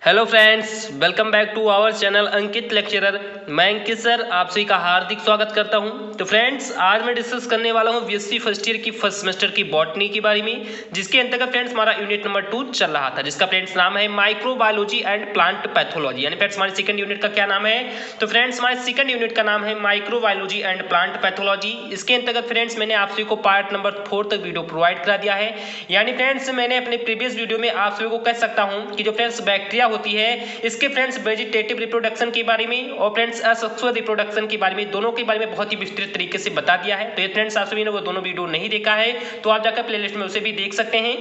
Hello friends, welcome back to our channel Ankit lecturer. मैं Ankit sir आप सभी का हार्दिक स्वागत करता हूं। तो फ्रेंड्स, आज मैं डिस्कस करने वाला हूं बीएससी फर्स्ट ईयर की फर्स्ट सेमेस्टर की बॉटनी के बारे में, जिसके अंतर्गत फ्रेंड्स हमारा यूनिट नंबर 2 चल रहा था, जिसका फ्रेंड्स नाम है माइक्रोबायोलॉजी एंड प्लांट पैथोलॉजी। यानी फ्रेंड्स हमारे सेकंड यूनिट का क्या नाम है? तो फ्रेंड्स हमारे सेकंड यूनिट का नाम है माइक्रोबायोलॉजी एंड प्लांट पैथोलॉजी। इसके अंतर्गत फ्रेंड्स मैंने आप सभी को पार्ट नंबर 4 तक वीडियो प्रोवाइड करा दिया है। यानी फ्रेंड्स मैंने अपने प्रीवियस वीडियो में आप सभी को कह सकता हूं कि जो फ्रेंड्स बैक्टीरिया होती है इसके फ्रेंड्स वेजिटेटिव रिप्रोडक्शन के बारे में और फ्रेंड्स असेक्सुअल रिप्रोडक्शन के बारे में, दोनों के बारे में बहुत ही विस्तृत तरीके से बता दिया है। तो ये फ्रेंड्स आप सभी ने वो दोनों वीडियो नहीं देखा है तो आप जाकर प्लेलिस्ट में उसे भी देख सकते हैं।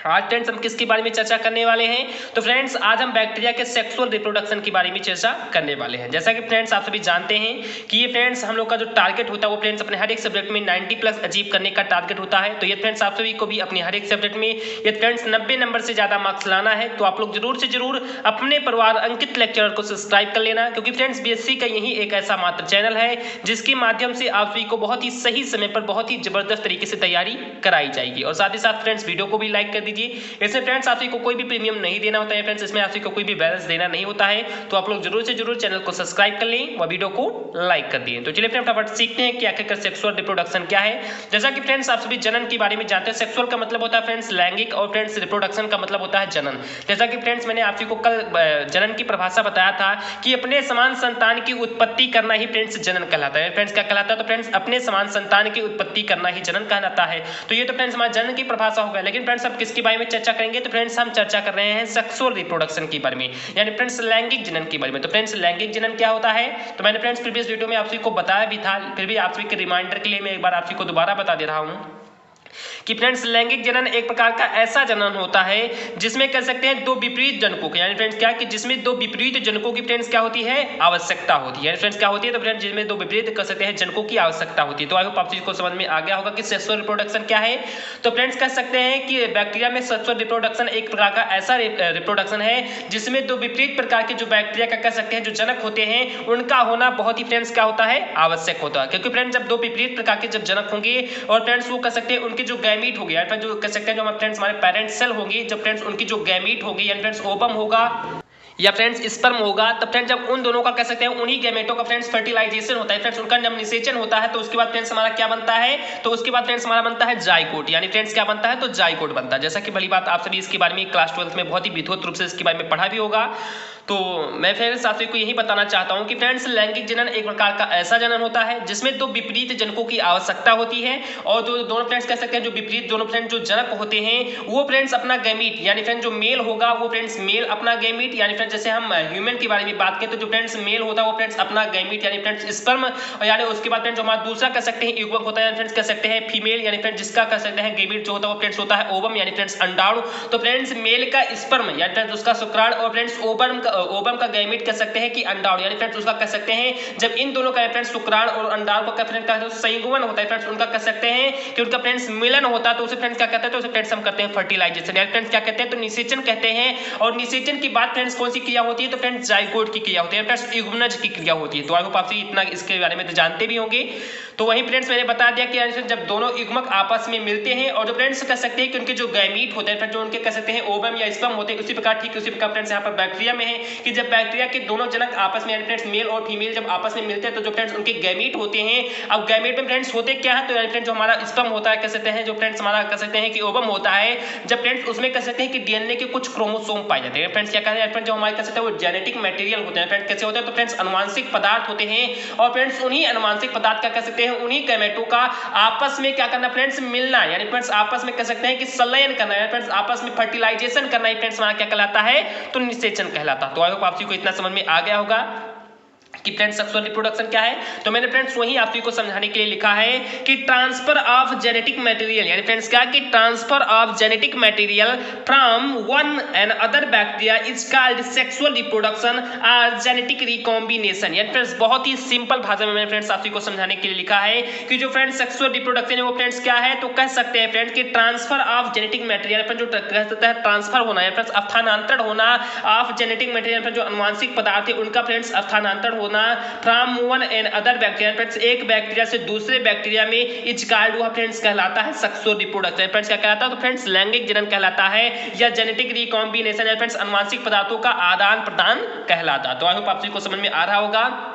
आज फ्रेंड्स हम किसके बारे में चर्चा करने वाले हैं? तो फ्रेंड्स आज हम बैक्टीरिया के सेक्सुअल रिप्रोडक्शन के बारे में चर्चा करने वाले हैं। जैसा कि फ्रेंड्स आप सभी जानते हैं कि ये फ्रेंड्स हम लोग का जो टारगेट होता है वो फ्रेंड्स अपने हर एक सब्जेक्ट में 90+ अचीव करने का टारगेट होता है। तो ये फ्रेंड्स आप सभी को भी अपने हर एक सब्जेक्ट में ये फ्रेंड्स 90 नंबर से ज्यादा मार्क्स लाना है। तो आप लोग जरूर से जरूर अपने परिवार अंकित लेक्चरर को सब्सक्राइब कर लेना, क्योंकि फ्रेंड्स बीएससी का यही एक ऐसा मात्र चैनल है जिसके माध्यम से आप सभी को बहुत ही सही समय पर बहुत ही जबरदस्त तरीके से तैयारी कराई जाएगी। और साथ ही साथ फ्रेंड्स वीडियो को भी लाइक कर दीजिए। इसमें फ्रेंड्स आप सभी को कोई भी प्रीमियम नहीं देना होता है फ्रेंड्स, इसमें आप सभी को कोई भी बैलेंस देना नहीं होता है। तो आप लोग जरूर से जरूर चैनल को सब्सक्राइब कर लें और वीडियो को लाइक कर दिए। तो चलिए फ्रेंड्स फटाफट सीखते हैं कि आखिरकार सेक्सुअल रिप्रोडक्शन क्या है। जैसा कि फ्रेंड्स आप सभी जनन के बारे में जानते हैं, सेक्सुअल का मतलब होता है फ्रेंड्स लैंगिक और फ्रेंड्स रिप्रोडक्शन का मतलब होता है जनन। जैसा कि फ्रेंड्स मैंने आप सभी को कल जनन की परिभाषा बताया था कि अपने समान संतान की उत्पत्ति करना ही फ्रेंड्स जनन कहलाता है। फ्रेंड्स क्या कहलाता है? तो फ्रेंड्स अपने समान संतान की उत्पत्ति करना ही जनन कहलाता है। तो ये तो फ्रेंड्स हमारा जनन की परिभाषा हो गया। लेकिन फ्रेंड्स अब किसके बारे में चर्चा करेंगे? तो फ्रेंड्स हम चर्चा कर रहे हैं सेक्सुअल रिप्रोडक्शन के बारे में, यानी फ्रेंड्स लैंगिक जनन के बारे में। तो फ्रेंड्स लैंगिक जनन क्या होता है? तो मैंने फ्रेंड्स प्रीवियस वीडियो में आप सभी को बताया भी था, फिर भी आप सभी के रिमाइंडर के लिए मैं एक बार आप सभी को दोबारा बता दे रहा हूं कि फ्रेंड्स लैंगिक जनन एक प्रकार का ऐसा जनन होता है जिसमें कह सकते हैं दो विपरीत जनकों के, यानी फ्रेंड्स क्या कि जिसमें दो विपरीत जनकों की फ्रेंड्स क्या होती है? आवश्यकता होती है। यानी फ्रेंड्स क्या होती है? तो फ्रेंड्स जिसमें दो विपरीत कह सकते हैं जनकों की आवश्यकता होती है। तो आई होप आप को समझ में आ गया होगा कि सेक्सुअल रिप्रोडक्शन क्या है। तो फ्रेंड्स कह सकते हैं कि बैक्टीरिया में सेक्सुअल रिप्रोडक्शन एक प्रकार का ऐसा रिप्रोडक्शन है जिसमें दो विपरीत प्रकार के जो बैक्टीरिया का कह सकते हैं जो जनक होते हैं उनका होना बहुत ही फ्रेंड्स क्या होता है? आवश्यक होता है। क्योंकि फ्रेंड्स जब दो विपरीत प्रकार के जब जनक होंगे और फ्रेंड्स वो कह सकते हैं उनके जो गैमीट होंगे, यानी जो कह सकते हैं जो हमारे फ्रेंड्स हमारे पेरेंट सेल होंगे, जब फ्रेंड्स उनकी जो गैमीट होगी यानी फ्रेंड्स ओवम होगा या फ्रेंड्स स्पर्म होगा, तब फ्रेंड्स जब उन दोनों का कह सकते हैं उन्हीं गैमेटों का फ्रेंड्स फर्टिलाइजेशन होता है, फ्रेंड्स उनका जब निषेचन होता है तो उसके बाद फ्रेंड्स हमारा क्या बनता है? तो उसके बाद फ्रेंड्स हमारा बनता है जाइगोट। यानी फ्रेंड्स क्या बनता है? तो जाइगोट बनता है। जैसा कि भली बात आप सभी इसके बारे में क्लास 12 में बहुत ही विधिवत रूप से इसके बारे में पढ़ा भी होगा। तो मैं फ्रेंड्स आप सभी को यही बताना चाहता हूं कि फ्रेंड्स लैंगिक जनन एक प्रकार का ऐसा जनन होता है जिसमें दो विपरीत जनकों की आवश्यकता होती है और जो दोनों फ्रेंड्स कह सकते हैं जो विपरीत दोनों फ्रेंड्स जो जनक होते हैं वो फ्रेंड्स अपना गैमीट, यानी फ्रेंड्स जो मेल होगा वो फ्रेंड्स मेल अपना गैमीट, यानी फ्रेंड्स जैसे हम ह्यूमन के बारे में बात करें तो जो फ्रेंड्स मेल होता है वो फ्रेंड्स अपना गैमीट यानी फ्रेंड्स स्पर्म, यानी उसके बाद फ्रेंड्स जो हमारा दूसरा कह सकते हैं युग्मक होता है यानी फ्रेंड्स कह सकते हैं फीमेल, यानी फ्रेंड्स जिसका कह सकते हैं गैमीट जो होता है वो फ्रेंड्स होता है ओवम यानी फ्रेंड्स अंडाणु। तो फ्रेंड्स मेल का स्पर्म यानी फ्रेंड्स उसका शुक्राणु और फ्रेंड्स ओवम का गैमीट कह सकते हैं कि अंडाणु, यानी फ्रेंड्स उसका कह सकते हैं जब इन दोनों का फ्रेंड्स शुक्राणु और अंडाणु का फ्रेंड्स संयुग्मन होता है फ्रेंड्स उनका कह सकते हैं कि उनका फ्रेंड्स मिलन होता है तो उसे फ्रेंड्स क्या कहते हैं? तो उसे फ्रेंड्स हम कहते हैं फर्टिलाइजेशन, यानी फ्रेंड्स क्या कहते हैं? तो निषेचन कहते हैं। और निषेचन की बात फ्रेंड्स कौन सी क्रिया होती है? तो फ्रेंड्स जाइगोट की क्रिया होती है, फ्रेंड्स युग्मनज की क्रिया होती है। तो आई होप आप इतना इसके बारे में तो जानते भी होंगे। तो वही फ्रेंड्स मैंने बता दिया कि जब दोनों युग्मक आपस में मिलते हैं और जो फ्रेंड्स कह सकते हैं कि उनके जो गैमीट होते हैं जो उनके कह सकते हैं ओवम या स्पर्म होते हैं, उसी प्रकार ठीक उसी प्रकार फ्रेंड्स यहाँ पर बैक्टीरिया में है कि जब बैक्टीरिया के दोनों जनक आपस में यानी फ्रेंड्स मेल और फीमेल जब आपस में मिलते हैं तो जो फ्रेंड्स उनके गैमीट होते हैं। अब गैमीट में फ्रेंड्स होते क्या है? तो यानी फ्रेंड्स जो हमारा स्पर्म होता है कह सकते हैं जो फ्रेंड्स हमारा कह सकते हैं कि ओवम होता है, जब फ्रेंड्स उसमें कह सकते हैं कि डीएनए के कुछ क्रोमोसोम पाए जाते हैं। फ्रेंड्स क्या कहते हैं? फ्रेंड्स जो हमारे कह सकते हैं वो जेनेटिक मटेरियल होते हैं। फ्रेंड्स कैसे होते हैं? तो फ्रेंड्स अनुवांशिक पदार्थ होते हैं और फ्रेंड्स उन्हीं अनुवांशिक पदार्थ का कह सकते हैं उन्हीं गैमेटों का आपस में क्या करना फ्रेंड्स? मिलना, यानी फ्रेंड्स आपस में कह सकते हैं कि संलयन करना, यानी फ्रेंड्स आपस में फर्टिलाइजेशन करना ही फ्रेंड्स हमारा क्या कहलाता है? तो निषेचन कहलाता है। तो आई होप आप सभी को इतना समझ में आ गया होगा कि फ्रेंड्स सेक्सुअल रिप्रोडक्शन क्या है। तो मैंने फ्रेंड्स वही आप सभी को समझाने के लिए लिखा है कि ट्रांसफर ऑफ जेनेटिक मटेरियल, यानी फ्रेंड्स क्या कि transfer of genetic material from one and other bacteria is called sexual reproduction और जेनेटिक रिकॉम्बिनेशन। यानी फ्रेंड्स बहुत ही सिंपल भाषा में मैंने फ्रेंड्स आप सभी को समझाने के लिए लिखा है कि जो फ्रेंड्स सेक्सुअल रिप्रोडक्शन है वो फ्रेंड्स क्या है? तो कह सकते हैं फ्रेंड्स कि ट्रांसफर ऑफ जेनेटिक मटेरियल जो कह सकते हैं ट्रांसफर होना है फ्रेंड्स स्थानांतरण होना ऑफ जेनेटिक मटेरियल जो अनुवांशिक पदार्थ है उनका फ्रेंड्स स्थानांतरण होना होना from one and other bacteria friends, एक बैक्टीरिया से दूसरे बैक्टीरिया में इज कॉल्ड हुआ फ्रेंड्स कहलाता है सेक्सुअल रिप्रोडक्शन। फ्रेंड्स क्या कहलाता है? तो फ्रेंड्स लैंगिक जनन कहलाता है या जेनेटिक रिकॉम्बिनेशन या फ्रेंड्स अनुवांशिक पदार्थों का आदान प्रदान कहलाता है। तो आई होप आप सभी को समझ में आ रहा होगा।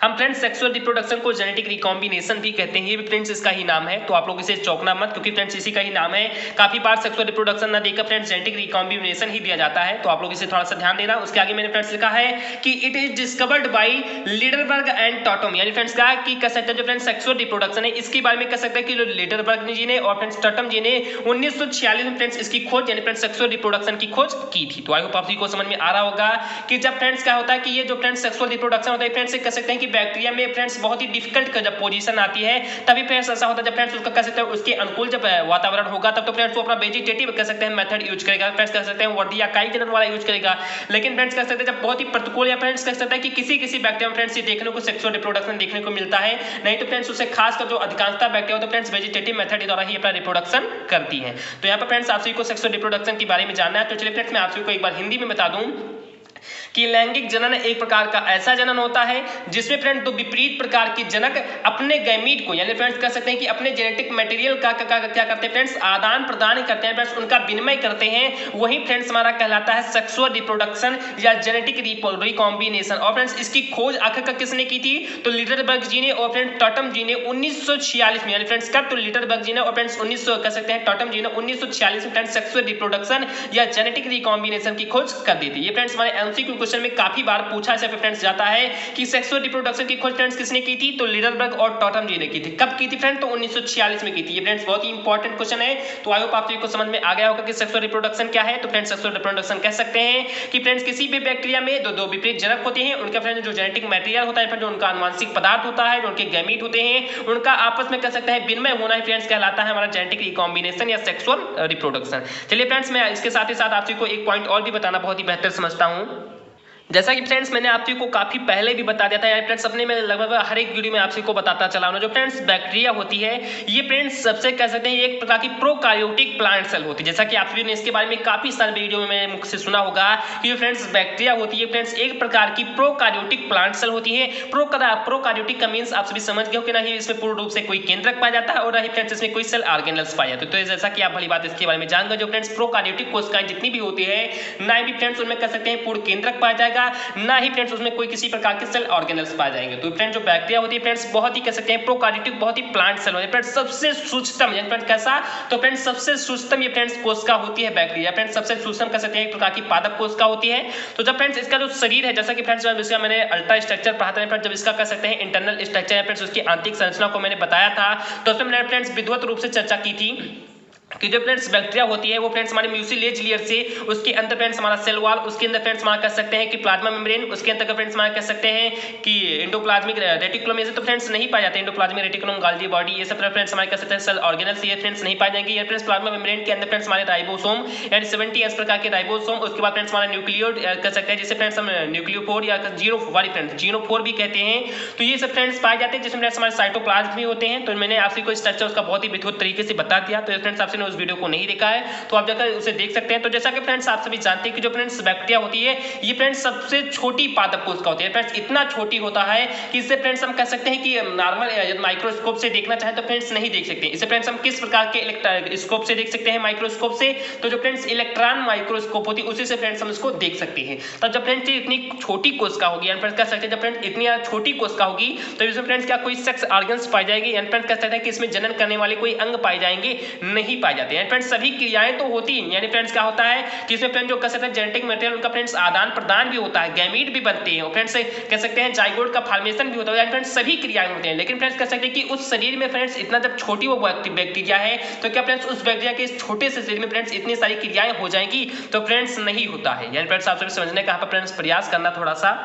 हम फ्रेंड्स सेक्सुअल रिप्रोडक्शन को जेनेटिक रिकॉम्बिनेशन भी कहते हैं, ये भी फ्रेंड्स इसका ही नाम है, तो आप लोग इसे चौंकना मत, क्योंकि फ्रेंड्स इसी का ही नाम है। काफी बार सेक्सुअल रिप्रोडक्शन ना देकर फ्रेंड्स जेनेटिक रिकॉम्बिनेशन ही दिया जाता है, तो आप लोग इसे थोड़ा सा ध्यान देना। उसके आगे मैंने फ्रेंड्स लिखा है कि it is discovered bye Lederberg and Tatum, यानी फ्रेंड्स क्या कि कह सकते हैं जो फ्रेंड्स सेक्सुअल रिप्रोडक्शन है इसके बारे में कह सकते हैं कि जो लीडरबर्ग जी ने और फ्रेंड्स टॉटम जी ने 1946 में फ्रेंड्स इसकी खोज यानी फ्रेंड्स सेक्सुअल रिप्रोडक्शन की खोज की थी। तो आई होप आप सभी को समझ में आ रहा होगा कि जब फ्रेंड्स क्या होता है कि ये जो फ्रेंड्स सेक्सुअल रिप्रोडक्शन होता है फ्रेंड्स कह सकते हैं कि बैक्टीरिया में फ्रेंड्स बहुत ही डिफिकल्ट का जब पोजीशन आती है तभी फ्रेंड्स ऐसा होता है, जब फ्रेंड्स उसका कह सकते हैं उसके अनुकूल जब वातावरण होगा तब तो फ्रेंड्स वो अपना वेजिटेटिव कह सकते हैं मेथड यूज करेगा, फ्रेंड्स कह सकते हैं वर्दी या काई जनन वाला यूज करेगा। लेकिन फ्रेंड्स कह सकते हैं जब बहुत ही प्रतिकूल या फ्रेंड्स कह सकते हैं कि किसी बैक्टीरिया में फ्रेंड्स ये देखने को सेक्सुअल रिप्रोडक्शन देखने को मिलता है, नहीं तो फ्रेंड्स उसे खासकर जो अधिकांशता बैक्टीरिया तो फ्रेंड्स वेजिटेटिव मेथड द्वारा ही अपना रिप्रोडक्शन करती है। तो यहाँ पर फ्रेंड्स आप सभी को सेक्सुअल रिप्रोडक्शन के बारे में जानना है, तो चलिए फ्रेंड्स मैं आप सभी को एक बार हिंदी में बता दूं कि लैंगिक जनन एक प्रकार का ऐसा जनन होता है जिसमें फ्रेंड्स दो विपरीत प्रकार के जनक अपने गैमीट को यानी फ्रेंड्स कह सकते हैं कि अपने जेनेटिक मटेरियल का क्या करते हैं फ्रेंड्स आदान प्रदान करते हैं, फ्रेंड्स उनका विनिमय करते हैं, वही फ्रेंड्स हमारा कहलाता है सेक्सुअल रिप्रोडक्शन या जेनेटिक रिकॉम्बिनेशन। और फ्रेंड्स इसकी खोज आखिरकार किसने की थी? तो लीडरबर्ग जी ने और फ्रेंड्स टॉटम जी ने 1946 में, यानी फ्रेंड्स कब? तो लीडरबर्ग जी ने और फ्रेंड्स 1900 कह सकते हैं टॉटम जी ने 1946 में फ्रेंड्स सेक्सुअल रिप्रोडक्शन या जेनेटिक रिकॉम्बिनेशन की खोज कर दी थी। ये फ्रेंड्स हमारे एमसीक्यू क्वेश्चन में काफी बार पूछा ऐसे फ्रेंड्स जाता है कि सेक्सुअल रिप्रोडक्शन की खोज फ्रेंड्स किसने की थी? तो लीडरबर्ग और टॉटम जी ने की थी। कब की थी फ्रेंड्स? तो 1946 में की थी। ये फ्रेंड्स बहुत ही इंपॉर्टेंट क्वेश्चन है, तो आई होप आप सभी को समझ में आ गया होगा कि सेक्सुअल रिप्रोडक्शन क्या है। तो फ्रेंड्स सेक्सुअल रिप्रोडक्शन कह सकते हैं कि फ्रेंड्स किसी भी बैक्टीरिया में दो विपरीत जनक होते हैं, उनका फ्रेंड्स जो जेनेटिक मटेरियल होता है, जो उनका आनुवंशिक पदार्थ होता है, जो उनके गैमीट होते हैं, उनका आपस में कह सकते हैं विनिमय होना ही फ्रेंड्स कहलाता है हमारा जेनेटिक रिकॉम्बिनेशन या सेक्सुअल रिप्रोडक्शन। चलिए फ्रेंड्स मैं इसके साथ ही साथ आप सभी को एक पॉइंट और भी बताना बहुत ही बेहतर समझता हूँ। जैसा कि फ्रेंड्स मैंने आप सभी को काफी पहले भी बता दिया था, यानी फ्रेंड्स अपने में लगभग हर एक वीडियो में आप सभी को बताता चला हूं, जो फ्रेंड्स बैक्टीरिया होती है ये फ्रेंड्स सबसे कह सकते हैं एक प्रकार की प्रोकार्योटिक प्लांट सेल होती है। जैसा कि आप सभी ने इसके बारे में काफी सारे वीडियो में मेरे मुख से सुना होगा कि फ्रेंड्स बैक्टीरिया होती है फ्रेंड्स एक प्रकार की प्रोकार्योटिक प्लांट सेल होती है। प्रोकार्योटिक का मीन्स आप सभी समझ गए हो कि ना ही इसमें पूर्ण रूप से कोई केंद्रक पाया जाता है और ना ही फ्रेंड्स इसमें कोई सेल ऑर्गेनल्स पाया जाता है। तो जैसा कि आप भली बात इसके बारे में जान गए, जो फ्रेंड्स प्रोकार्योटिक कोशिकाएं जितनी भी होती है ना ही फ्रेंड्स उनमें कह सकते हैं पूर्ण केंद्रक पाया जाएगा, ना ही फ्रेंड्स उसमें कोई किसी प्रकार के सेल ऑर्गेनल्स पाए जाएंगे। तो फ्रेंड्स जो बैक्टीरिया होती है फ्रेंड्स बहुत ही कह सकते हैं प्रोकार्योटिक बहुत ही प्लांट सेल होती है फ्रेंड्स सबसे सूक्ष्म, यानी फ्रेंड्स कैसा? तो फ्रेंड्स सबसे सूक्ष्म ये फ्रेंड्स कोशिका होती है बैक्टीरिया, फ्रेंड्स सबसे सूक्ष्म कह सकते हैं एक प्रकार की पादप कोशिका होती है। तो जब फ्रेंड्स इसका जो शरीर है, जैसा कि फ्रेंड्स जब इसका मैंने अल्ट्रा स्ट्रक्चर पढ़ा था फ्रेंड्स, जब इसका कह सकते हैं इंटरनल स्ट्रक्चर है फ्रेंड्स उसकी आंतरिक संरचना को मैंने बताया था, तो उसमें मैंने फ्रेंड्स विधिवत रूप से चर्चा की थी कि जो फ्रेंड्स बैक्टीरिया होती है वो फ्रेंड्स हमारे म्यूसिलेज लेयर से उसके अंदर फ्रेंड्स हमारा सेल वॉल, उसके अंदर फ्रेंड्स हमारा कह सकते हैं कि प्लाज्मा मेम्ब्रेन, उसके अंदर फ्रेंड्स हमारा कह सकते हैं कि एंडोप्लाज्मिक रेटिकुलम, ये तो फ्रेंड्स नहीं पाए जाते, एंडोप्लाज्मिक रेटिकुलम, गोल्गी बॉडी, ये सब फ्रेंड्स हमारे कह सकते हैं सेल ऑर्गेनल्स ये फ्रेंड्स नहीं पाए जाएंगे। ये फ्रेंड्स प्लाज्मा मेम्ब्रेन के अंदर फ्रेंड्स हमारे राइबोसोम यानी 70 प्रकार के राइबोसोम, उसके बाद फ्रेंड्स हमारा न्यूक्लियोड कह सकते हैं जिसे फ्रेंड्स हम न्यूक्लियोफोर या जीनोफोर भी कहते हैं। तो ये सब फ्रेंड्स पाए जाते हैं जिसमें फ्रेंड्स हमारे साइटोप्लाज्म भी होते हैं। तो मैंने आपसे कोई स्ट्रक्चर उसका बहुत ही विधिवत तरीके से बता दिया, तो फ्रेंड्स आपसे उस वीडियो को नहीं देखा है तो आप जाकर उसे देख सकते हैं। तो जैसा कि फ्रेंड्स आप सभी जानते हैं कि जो फ्रेंड्स बैक्टीरिया होती है ये फ्रेंड्स सबसे छोटी पादप कोशिका होती है फ्रेंड्स, इतना छोटी होता है कि इसे फ्रेंड्स हम कह सकते हैं कि नॉर्मल माइक्रोस्कोप से देखना चाहे तो फ्रेंड्स नहीं देख सकते। इसे फ्रेंड्स हम किस प्रकार के स्कोप से देख सकते हैं? माइक्रोस्कोप से। तो जो फ्रेंड्स इलेक्ट्रॉन माइक्रोस्कोप होती है उसी से फ्रेंड्स हम इसको देख सकते हैं। तब जब फ्रेंड्स इतनी छोटी कोशिका होगी यानी फ्रेंड्स कह सकते हैं जब फ्रेंड्स इतनी छोटी कोशिका होगी तो इसमें फ्रेंड्स क्या कोई सेक्स ऑर्गन्स पाए जाएंगे यानी फ्रेंड्स कह सकते हैं कि इसमें जनन करने वाले कोई अंग पाए जाएंगे? नहीं पाए जाते हैं फ्रेंड्स। सभी क्रियाएं तो होती हैं यानी फ्रेंड्स क्या होता है कि इसमें फ्रेंड्स जो कह सकते हैं जेनेटिक मटेरियल उनका फ्रेंड्स आदान प्रदान भी होता है, गैमीट भी बनते हैं और फ्रेंड्स कह सकते हैं जाइगोट का फॉर्मेशन भी होता है, फ्रेंड्स सभी क्रियाएं होते हैं। लेकिन फ्रेंड्स कह सकते हैं कि उस शरीर में फ्रेंड्स इतना जब छोटी वो बैक्टीरिया है तो क्या फ्रेंड्स उस बैक्टीरिया के इस छोटे से शरीर में फ्रेंड्स इतनी सारी क्रियाएं हो जाएंगी? तो फ्रेंड्स नहीं होता है। यानी फ्रेंड्स आप सभी समझने का फ्रेंड्स प्रयास करना थोड़ा सा।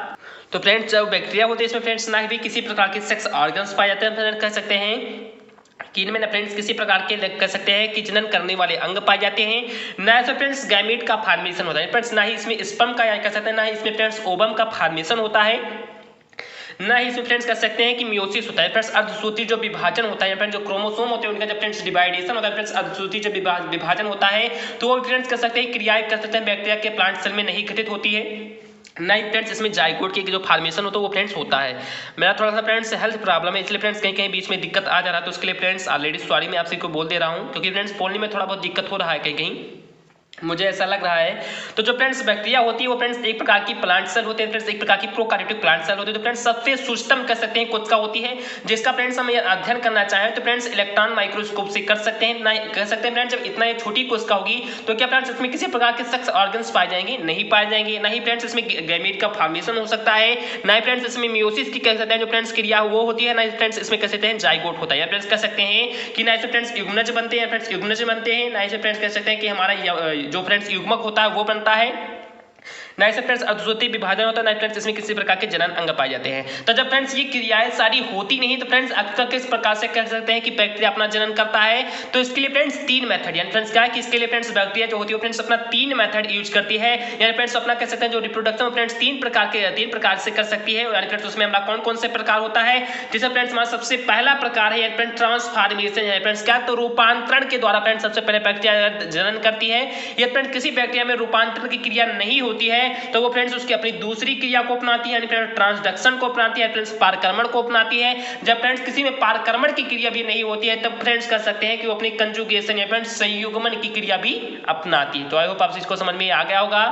तो फ्रेंड्स जब बैक्टीरिया होते हैं इसमें फ्रेंड्स ना ही किसी प्रकार के सेक्स ऑर्गन्स पाए जाते हैं, कह सकते हैं कि इनमें फ्रेंड्स किसी प्रकार के कह सकते हैं कि जनन करने वाले अंग पाए जाते हैं, ना इसमें फ्रेंड्स गैमीट का फॉर्मेशन होता है फ्रेंड्स, ना ही इसमें स्पर्म का या कह सकते हैं ना ही इसमें फ्रेंड्स ओवम का फॉर्मेशन होता है, ना ही इसमें फ्रेंड्स कह सकते हैं कि मियोसिस होता है फ्रेंड्स, अर्धसूत्री जो विभाजन होता है फ्रेंड्स, जो क्रोमोसोम होते हैं उनका जब फ्रेंड्स डिवाइडेशन होता है फ्रेंड्स, अर्धसूत्री जब विभाजन होता है तो वो फ्रेंड्स कह सकते हैं क्रियाएं कह सकते हैं बैक्टीरिया के प्लांट सेल में नहीं घटित होती है। नहीं फ्रेंड्स, इसमें जाइगोट की जो फॉर्मेशन होता है वो फ्रेंड्स होता है। मेरा थोड़ा सा फ्रेंड्स हेल्थ प्रॉब्लम है, इसलिए फ्रेंड्स कहीं कहीं बीच में दिक्कत आ जा रहा है, तो उसके लिए फ्रेंड्स ऑलरेडी सॉरी मैं आपसे को बोल दे रहा हूँ, क्योंकि फ्रेंड्स बोलने में थोड़ा बहुत दिक्कत हो रहा है कहीं कहीं, मुझे ऐसा लग रहा है। तो जो फ्रेंड्स बैक्टीरिया होती है वो फ्रेंड्स एक प्रकार की प्लांट सेल होते हैं फ्रेंड्स, एक प्रकार की प्रोकैरियोटिक प्लांट सेल होती है। तो फ्रेंड्स सबसे सूक्ष्म कह सकते हैं कोशिका होती है, जिसका फ्रेंड्स हम अध्ययन करना चाहें तो फ्रेंड्स इलेक्ट्रॉन माइक्रोस्कोप से कर सकते हैं। ना कह सकते हैं फ्रेंड्स, जब इतना ये छोटी कोशिका होगी तो क्या फ्रेंड्स इसमें किसी प्रकार के सेक्स ऑर्गन्स पाए जाएंगे? नहीं पाए जाएंगे। ना ही फ्रेंड्स इसमें गैमेट का फॉर्मेशन हो सकता है, ना ही फ्रेंड्स इसमें मियोसिस की कह सकते हैं जो फ्रेंड्स क्रिया वो होती है, ना ही फ्रेंड्स इसमें कह सकते हैं जाइगोट होता है। या फ्रेंड्स कह सकते हैं कि ना इसमें फ्रेंड्स युग्मनज बनते हैं, फ्रेंड्स युग्मनज बनते हैं, ना इसमें फ्रेंड्स कह सकते हैं कि हमारा जो फ्रेंड्स युग्मक होता है वो बनता है, ना इसमें फ्रेंड्स अद्वितीय विभाजन होता है, ना फ्रेंड्स इसमें किसी प्रकार के जनन अंग पाए जाते हैं। तो जब फ्रेंड्स ये क्रियाएं सारी होती नहीं तो फ्रेंड्स अक्सर किस प्रकार से कह सकते हैं कि बैक्टीरिया अपना जनन करता है? तो इसके लिए फ्रेंड्स 3 मेथड, यानी फ्रेंड्स क्या है कि इसके लिए फ्रेंड्स बैक्टीरिया जो होती है फ्रेंड्स अपना 3 मेथड यूज करती है, यानी फ्रेंड्स अपना कह सकते हैं जो रिप्रोडक्शन फ्रेंड्स 3 प्रकार से कर सकती है। यानी फ्रेंड्स उसमें हमारा कौन कौन से प्रकार होता है? जैसे फ्रेंड्स हमारा सबसे पहला प्रकार है यानी फ्रेंड्स ट्रांसफॉर्मेशन, यानी फ्रेंड्स क्या, तो रूपांतरण के द्वारा फ्रेंड्स सबसे पहले बैक्टीरिया जनन करती है। या फ्रेंड्स किसी बैक्टीरिया में रूपांतरण की क्रिया नहीं होती है तो वो फ्रेंड्स उसकी अपनी दूसरी क्रिया को अपनाती है, यानी फ्रेंड्स ट्रांसडक्शन को अपनाती है, फ्रेंड्स पारकर्मण को अपनाती है। जब फ्रेंड्स किसी में पारकर्मण की क्रिया भी नहीं होती है तब फ्रेंड्स कर सकते हैं कि वो अपनी कंजुगेशन या फ्रेंड्स संयुग्मन की क्रिया भी अपनाती है। तो आई होप आप इसको समझ में आ गया होगा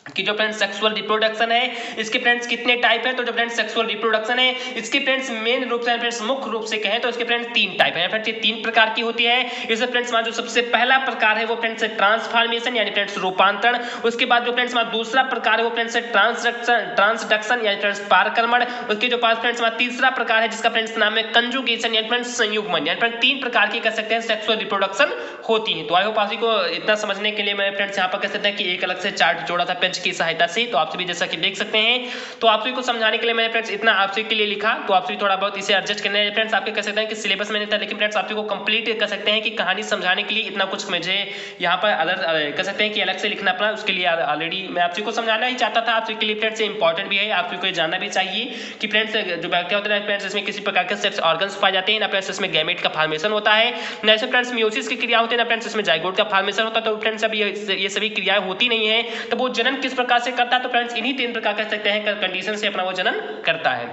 कि जो फ्रेंड्स सेक्सुअल रिप्रोडक्शन है इसके फ्रेंड्स कितने टाइप है। तो जो फ्रेंड्स सेक्सुअल रिप्रोडक्शन है इसके फ्रेंड्स मेन रूप से फ्रेंड्स मुख्य रूप से कहें तो इसके फ्रेंड्स 3 टाइप है, फ्रेंड्स ये 3 प्रकार की होती है। इसमें फ्रेंड्स हमारा जो सबसे पहला प्रकार है वो फ्रेंड्स ट्रांसफॉर्मेशन यानी फ्रेंड्स रूपांतरण। उसके बाद जो फ्रेंड्स हमारा दूसरा प्रकार है वो फ्रेंड्स ट्रांसडक्शन यानी फ्रेंड्स पारकर्मण। उसके जो पास फ्रेंड्स हमारा तीसरा प्रकार है जिसका फ्रेंड्स नाम है कंजुगेशन यानी फ्रेंड्स संयुग्मन। यानी फ्रेंड्स 3 प्रकार की कह सकते हैं सेक्सुअल रिप्रोडक्शन होती है। तो आई होप आप को इतना समझने के लिए मैं फ्रेंड्स यहाँ पर कह सकते हैं कि एक अलग से चार्ट जोड़ा था पेंच की सहायता से, तो आप सभी जैसा कि देख सकते हैं। तो आप सभी को समझाने के लिए मैंने फ्रेंड्स इतना आप सभी के लिए लिखा, तो आप सभी थोड़ा बहुत इसे एडजस्ट करना है। फ्रेंड्स आपके कह सकते हैं कि सिलेबस मैंने था, लेकिन फ्रेंड्स आप सभी को कंप्लीट कर सकते हैं कि कहानी समझाने के लिए इतना कुछ मुझे यहाँ पर अलग कह सकते हैं कि अलग से लिखना पड़ा। उसके लिए ऑलरेडी मैं आप सभी को समझाना ही चाहता था, आप सभी के लिए फ्रेंड्स इंपॉर्टेंट भी है, आप सभी को जानना भी चाहिए कि फ्रेंड्स जो बैक्टीरिया होता है फ्रेंड्स इसमें किसी प्रकार के सेक्स ऑर्गन्स पाए जाते हैं, ना फ्रेंड्स इसमें गैमेट का फॉर्मेशन होता है, ना ऐसे फ्रेंड्स मियोसिस की क्रिया होती है, ना फ्रेंड्स इसमें जाइगोट का फॉर्मेशन होता है। तो फ्रेंड्स अब ये सभी क्रियाएं होती नहीं है तो वो जनन किस प्रकार से करता है? तो फ्रेंड्स इन्हीं 3 प्रकार कह सकते हैं कंडीशन से अपना वो जनन करता है।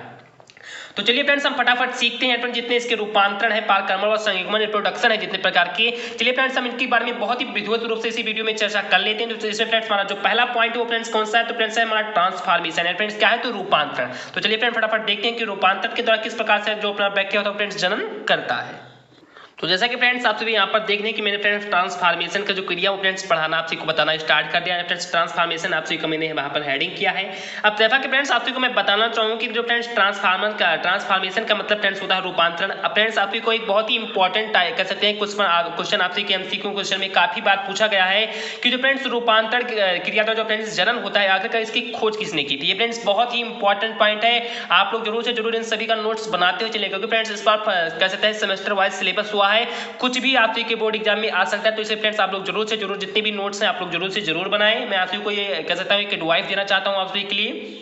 तो चलिए फ्रेंड्स हम फटाफट सीखते हैं फ्रेंड्स जितने इसके रूपांतरण है, पारकर्मण और संयुग्मन रिप्रोडक्शन है जितने प्रकार के। चलिए फ्रेंड्स हम इनके बारे में बहुत ही विधिवत रूप से इसी वीडियो में चर्चा कर लेते हैं। तो इसमें फ्रेंड्स हमारा जो पहला पॉइंट है वो फ्रेंड्स कौन सा है? तो फ्रेंड्स है हमारा ट्रांसफॉर्मेशन है। फ्रेंड्स क्या है? तो रूपांतरण। तो चलिए फ्रेंड्स फटाफट देखते हैं कि रूपांतरण के द्वारा किस प्रकार से जो अपना बैक्टीरिया होता है फ्रेंड्स जनन करता है। तो जैसा कि फ्रेंड्स आप सभी यहाँ पर देखने कि मैंने फ्रेंड्स ट्रांसफॉर्मेशन का जो क्रिया वो फ्रेंड्स पढ़ाना आप सभी को बताना स्टार्ट कर दिया है। फ्रेंड्स ट्रांसफॉर्मेशन आप सभी को मैंने वहाँ पर हेडिंग किया है। अब जैसा कि फ्रेंड्स आप सभी को मैं बताना चाहूँ कि जो फ्रेंड्स ट्रांसफॉर्मेशन का मतलब फ्रेंड्स होता है रूपांतरण। अब फ्रेंड्स आप सभी को एक बहुत ही इंपॉर्टेंट कह सकते हैं क्वेश्चन आप सभी के MCQ क्वेश्चन में काफी बार पूछा गया है कि जो फ्रेंड्स रूपांतरण क्रिया का जो फ्रेंड्स जनन होता है आखिरकार इसकी खोज किसने की थी? ये फ्रेंड्स बहुत ही इंपॉर्टेंट पॉइंट है, आप लोग जरूर से जरूर इन सभी का नोट्स बनाते हुए चले, क्योंकि फ्रेंड्स इस बार कह सकते हैं सेमेस्टर वाइज सिलेबस हुआ है, कुछ भी आप सभी के बोर्ड एग्जाम में आ सकता है। तो इसे फ्रेंड्स आप लोग जरूर से जरूर जितने भी नोट्स हैं आप लोग जरूर से जरूर बनाएं। मैं आप सभी को ये कह सकता हूँ एक एडवाइस देना चाहता हूँ आप सभी के लिए।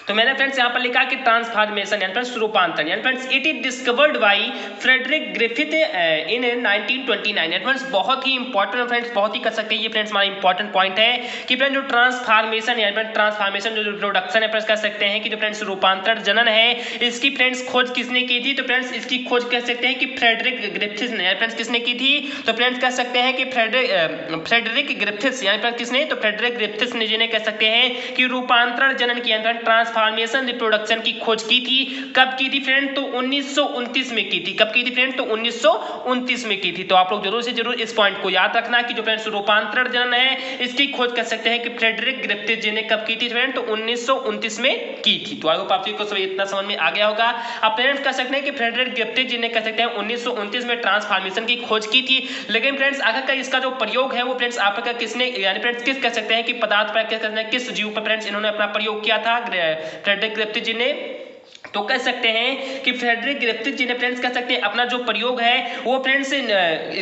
तो मैंने फ्रेंड्स यहाँ पर लिखा कि ट्रांसफॉर्मेशन यानी फ्रेंड्स रूपांतरण यानी friends it is discovered by Frederick Griffith in 1929। यानी फ्रेंड्स बहुत ही इंपॉर्टेंट फ्रेंड्स, बहुत ही कर सकते हैं ये फ्रेंड्स हमारा इंपॉर्टेंट पॉइंट है कि फ्रेंड्स जो ट्रांसफॉर्मेशन यानी फ्रेंड्स ट्रांसफॉर्मेशन जो प्रोडक्शन है फ्रेंड्स कह सकते हैं कि जो फ्रेंड्स रूपांतरण जनन है इसकी फ्रेंड्स खोज किसने की थी? तो फ्रेंड्स इसकी खोज कह सकते हैं कि फ्रेडरिक ग्रिफिथ ने। फ्रेंड्स किसने की थी? तो फ्रेंड्स कह सकते हैं कि फ्रेडरिक ग्रिफिथ यानी फ्रेंड्स किसने? तो फ्रेडरिक ग्रिफिथ ने जिन्हें कह सकते हैं कि रूपांतरण जनन की ट्रांसफॉर्मेशन रिप्रोडक्शन की खोज की थी। कब की थी फ्रेंड? तो 1929 में की थी। कब की थी फ्रेंड? तो 1929 में की थी। तो आप लोग जरूर से जरूर इस पॉइंट को याद रखना कि जो फ्रेंड्स रूपांतरण जनन है इसकी खोज कर सकते हैं कि फ्रेडरिक ग्रिफिथ जी ने कब की थी फ्रेंड? तो 1929 में की थी। तो आई होप आप सभी को सब इतना समझ में आ गया होगा। अब फ्रेंड्स कह सकते हैं कि फ्रेडरिक ग्रिफिथ जी ने कह सकते हैं 1929 में ट्रांसफॉर्मेशन की खोज की थी, लेकिन फ्रेंड्स आगे का इसका जो प्रयोग है वो फ्रेंड्स आपका किसने यानी फ्रेंड्स किस कह सकते हैं कि पदार्थ पर कह सकते हैं किस जीव पर फ्रेंड्स इन्होंने अपना प्रयोग किया था फ्रेडरिक ग्रिफिथ जी ने? तो कह सकते हैं कि फ्रेडरिक ग्रिफिथ जी ने फ्रेंड्स कह सकते हैं अपना जो प्रयोग है वो फ्रेंड्स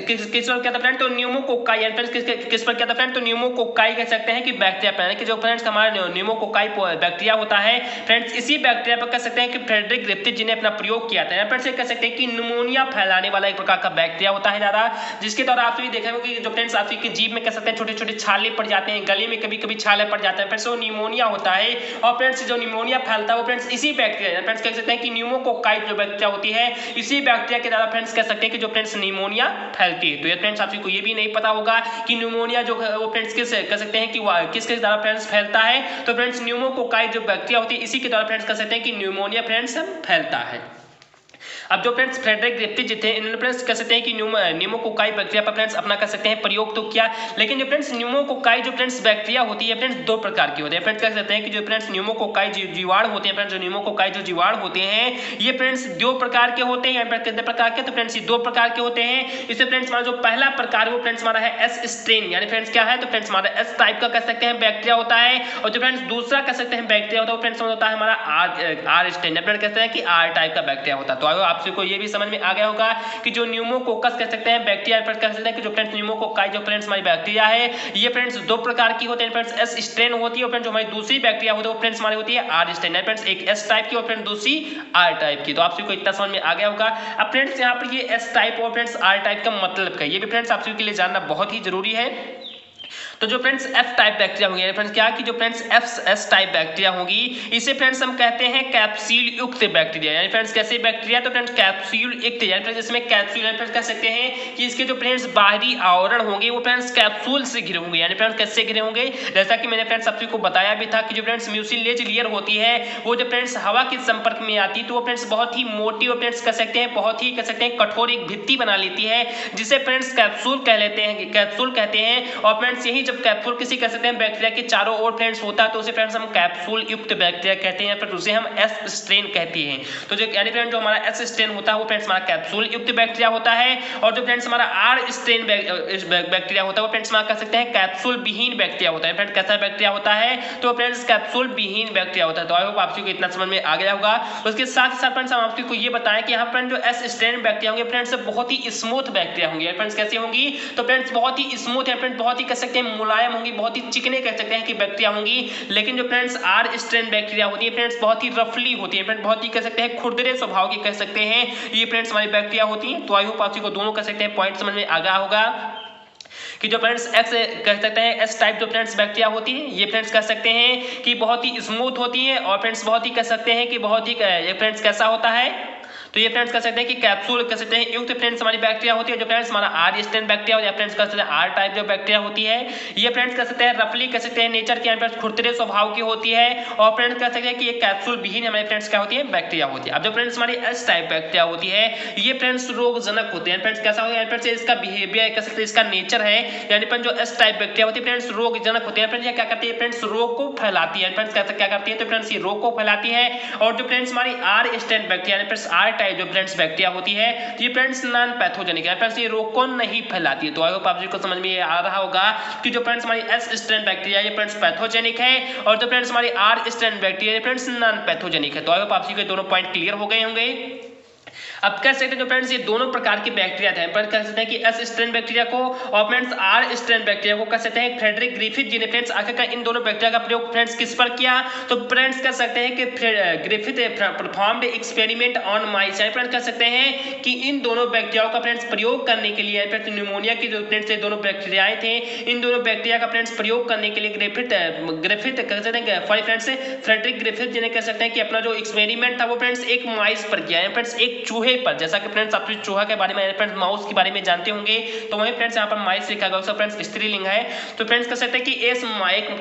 किस पर किया था फ्रेंड, तो न्यूमोकोकाई यानी फ्रेंड्स किस पर किया था फ्रेंड, तो न्यूमोकोकाई कह सकते हैं कि बैक्टीरिया पर, कि जो फ्रेंड्स हमारा न्यूमोकोकाई बैक्टीरिया होता है फ्रेंड्स, इसी बैक्टीरिया पर कह सकते हैं कि फ्रेडरिक ग्रिफिथ जी ने अपना प्रयोग किया था। यहाँ पर से कह सकते हैं कि न्यूमोनिया फैलाने वाला एक प्रकार का बैक्टीरिया होता है ज़्यादा, जिसके द्वारा आप भी देखा होगा कि जो फ्रेंड्स आपकी जीभ में कह सकते हैं छोटे छोटे छाले पड़ जाते हैं, गले में कभी कभी छाले पड़ जाते हैं, फ्रेंड्स वो न्यूमोनिया होता है। और फ्रेंड्स जो न्यूमोनिया फैलता है वो फ्रेंड्स इसी बैक्टीरिया फ्रेंड्स कह सकते हैं कि न्यूमोकोकाई जो बैक्टीरिया होती है, इसी बैक्टीरिया के द्वारा फ्रेंड्स कह सकते हैं कि जो फ्रेंड्स न्यूमोनिया फैलती है। तो ये फ्रेंड्स आप को ये भी नहीं पता होगा कि न्यूमोनिया जो है वो फ्रेंड्स किस कह सकते हैं कि किसके द्वारा फ्रेंड्स फैलता है, तो फ्रेंड्स न्यूमोकोकाई जो बैक्टीरिया होती है इसी के द्वारा फ्रेंड्स कह सकते हैं कि न्यूमोनिया फ्रेंड्स फैलता है। अब जो फ्रेंड्स फ्रेडरिक ग्रिफिथ जी थे इन्होंने फ्रेंड्स कह सकते हैं कि न्यूमोकोकाई बैक्टीरिया पर फ्रेंड्स अपना कह सकते हैं प्रयोग तो किया, लेकिन जो फ्रेंड्स न्यूमोकोकाई जो फ्रेंड्स बैक्टीरिया होती है फ्रेंड्स दो प्रकार की होती है। फ्रेंड्स कह सकते हैं कि जो फ्रेंड्स न्यूमोकोकाई जीवाणु होते हैं फ्रेंड्स, जो न्यूमोकोकाई जो जीवाणु होते हैं ये फ्रेंड्स दो प्रकार के होते हैं। कितने प्रकार के, तो फ्रेंड्स ये दो प्रकार के होते हैं। इससे फ्रेंड्स हमारा जो पहला प्रकार वो फ्रेंड्स हमारा है एस स्ट्रेन, यानी फ्रेंड्स क्या है, तो फ्रेंड्स हमारा एस टाइप का कह सकते हैं बैक्टीरिया होता है। और जो फ्रेंड्स दूसरा कह सकते हैं बैक्टीरिया होता है वो फ्रेंड्स होता है हमारा आर स्ट्रेन, फ्रेंड्स कहते हैं कि आर टाइप का बैक्टीरिया होता है। तो आपसे को ये भी समझ में आ गया होगा कि जो न्यूमोकोकस कह सकते हैं बैक्टीरिया पर कह सकते हैं कि जो फ्रेंड्स न्यूमोकोकाई जो फ्रेंड्स हमारी बैक्टीरिया है ये फ्रेंड्स दो प्रकार की होते हैं। फ्रेंड्स एस स्ट्रेन होती है और फ्रेंड्स जो हमारी दूसरी बैक्टीरिया होती है वो फ्रेंड्स हमारी होती है आर स्ट्रेन, फ्रेंड्स एक एस टाइप की और फ्रेंड्स दूसरी आर टाइप की। तो आप सभी को इतना समझ में आ गया होगा। अब फ्रेंड्स यहाँ पर ये एस टाइप और फ्रेंड्स आर टाइप का मतलब क्या है ये भी फ्रेंड्स आप सभी के लिए जानना बहुत ही जरूरी है। तो जो फ्रेंड्स एफ टाइप बैक्टीरिया होंगी फ्रेंड्स क्या कि जो फ्रेंड्स एस टाइप बैक्टीरिया होगी इसे फ्रेंड्स हम कहते हैं कैप्सूल युक्त बैक्टीरिया, यानी फ्रेंड्स कैसे बैक्टीरिया, तो फ्रेंड्स कैप्सूल युक्त, यानी फ्रेंड्स इसमें कैप्सूल फ्रेंड्स कह सकते हैं कि इसके जो फ्रेंड्स बाहरी आवरण होंगे वो फ्रेंड्स कैप्सूल से घिरे होंगे, यानी फ्रेंड्स कैसे घिरे होंगे, जैसा कि मैंने फ्रेंड्स आप सभी को बताया भी था कि जो फ्रेंड्स म्यूसिलेज लेयर होती है वो जो फ्रेंड्स हवा के संपर्क में आती है तो वो फ्रेंड्स बहुत ही मोटी और फ्रेंड्स कह सकते हैं बहुत ही कह सकते हैं कठोर एक भित्ति बना लेती है जिसे फ्रेंड्स कैप्सूल कह लेते हैं, कैप्सूल कहते हैं। और फ्रेंड्स यही जब कैप्सूल किसी कह सकते हैं बैक्टीरिया के चारों ओर फ्रेंड्स होता है तो उसे फ्रेंड्स हम कैप्सूल युक्त बैक्टीरिया कहते हैं, फिर उसे हम एस स्ट्रेन कहते हैं। तो जो यानी फ्रेंड्स जो हमारा एस स्ट्रेन होता है वो फ्रेंड्स हमारा कैप्सूल युक्त बैक्टीरिया होता है, और जो फ्रेंड्स हमारा आर स्ट्रेन बैक्टीरिया होता है वो फ्रेंड्स हमारा कह सकते हैं कैप्सूल विहीन बैक्टीरिया होता है। फ्रेंड्स कैसा बैक्टीरिया होता है, तो फ्रेंड्स कैप्सूल विहीन बैक्टीरिया होता है। तो आई होप आप सभी को इतना समझ में आ गया होगा। उसके साथ साथ फ्रेंड्स हम आप सभी को ये बताएं कि यहाँ पर जो एस स्ट्रेन बैक्टीरिया होंगे फ्रेंड्स बहुत ही स्मूथ बैक्टीरिया होंगे। फ्रेंड्स कैसी होंगी, तो फ्रेंड्स बहुत ही स्मूथ है, फ्रेंड्स बहुत ही कह सकते हैं मुलायम होंगी, बहुत ही चिकने कह सकते हैं कि बैक्टीरिया होंगी। लेकिन जो फ्रेंड्स आर स्ट्रेन बैक्टीरिया होती है फ्रेंड्स बहुत ही रफली होती है, फ्रेंड्स बहुत ही कह सकते हैं खुरदरे स्वभाव की कह सकते हैं ये फ्रेंड्स हमारी बैक्टीरिया होती है। तो आई होप आप सभी को दोनों कह सकते हैं पॉइंट समझ में आ गया होगा कि जो फ्रेंड्स एक्स कह सकते हैं एस टाइप जो फ्रेंड्स बैक्टीरिया होती है ये फ्रेंड्स कह सकते हैं कि बहुत ही स्मूथ होती है, और फ्रेंड्स बहुत ही कह सकते हैं कि बहुत ही ये फ्रेंड्स कैसा होता है, तो ये फ्रेंड्स कह सकते हैं कि कैप्सूल कह सकते हैं युक्त फ्रेंड्स हमारी बैक्टीरिया होती है। जो फ्रेंड्स हमारा आर स्ट्रेन बैक्टीरिया या फ्रेंड्स कह सकते हैं आर टाइप जो बैक्टीरिया होती है ये फ्रेंड्स कह सकते हैं रफली कह सकते हैं नेचर के फ्रेंड्स खुरदरे स्वभाव की होती है, और फ्रेंड्स कह सकते हैं कि ये कैप्सूल विहीन हमारे फ्रेंड्स क्या होती है बैक्टीरिया होती है। अब जो फ्रेंड्स हमारी एस टाइप बैक्टीरिया होती है ये फ्रेंड्स रोगजनक होते हैं। फ्रेंड्स कैसा होता है, फ्रेंड्स इसका बिहेवियर कह सकते हैं इसका नेचर है, यानी फ्रेंड्स जो एस टाइप बैक्टीरिया होती है फ्रेंड्स रोगजनक होते हैं। फ्रेंड्स ये क्या करती है, फ्रेंड्स रोग को फैलाती है। फ्रेंड्स क्या करती है, तो फ्रेंड्स ये रोग को फैलाती है। और जो फ्रेंड्स हमारी R strain bacteria friends R type जो फ्रेंड्स बैक्टीरिया होती है ये फ्रेंड्स नॉन पैथोजेनिक है, फ्रेंड्स ये रोग को नहीं फैलाती है। तो आई होप आप जी को समझ में आ रहा होगा कि जो फ्रेंड्स हमारी एस स्ट्रेन बैक्टीरिया ये फ्रेंड्स पैथोजेनिक है, और जो फ्रेंड्स हमारी आर स्ट्रेन बैक्टीरिया ये फ्रेंड्स नॉन पैथोजेनिक है। तो आई होप आप जी को दोनों पॉइंट क्लियर हो गए होंगे। अब कह सकते हैं जो फ्रेंड्स ये दोनों प्रकार के बैक्टीरिया थे, पर कह सकते हैं कि एस स्ट्रेन बैक्टीरिया को और फ्रेंड्स आर स्ट्रेन बैक्टीरिया को कह सकते हैं फ्रेडरिक ग्रिफिथ जी ने फ्रेंड्स आखिरकार इन दोनों बैक्टीरिया का प्रयोग फ्रेंड्स किस पर किया, तो फ्रेंड्स कह सकते हैं कि Griffith performed experiment on mice, friends कह सकते हैं कि इन दोनों बैक्टीरियाओं का फ्रेंड्स प्रयोग करने के लिए फ्रेंड्स न्यूमोनिया की जो फ्रेंड्स दोनों बैक्टीरियाएं थे इन दोनों बैक्टीरिया का फ्रेंड्स प्रयोग करने के लिए ग्रिफिथ कह सकते हैं फ्रेंड्स फ्रेडरिक ग्रिफिथ जी ने कह सकते हैं कि अपना जो एक्सपेरिमेंट था वो फ्रेंड्स एक माइस पर किया है, फ्रेंड्स एक चूहे पर। जैसा कि फ्रेंड्स आप चूहा के बारे में फ्रेंड्स माउस के बारे में जानते होंगे, तो वहीं फ्रेंड्स यहाँ पर माइस लिखा गया फ्रेंड्स स्त्रीलिंग है। तो फ्रेंड्स कह सकते हैं कि इस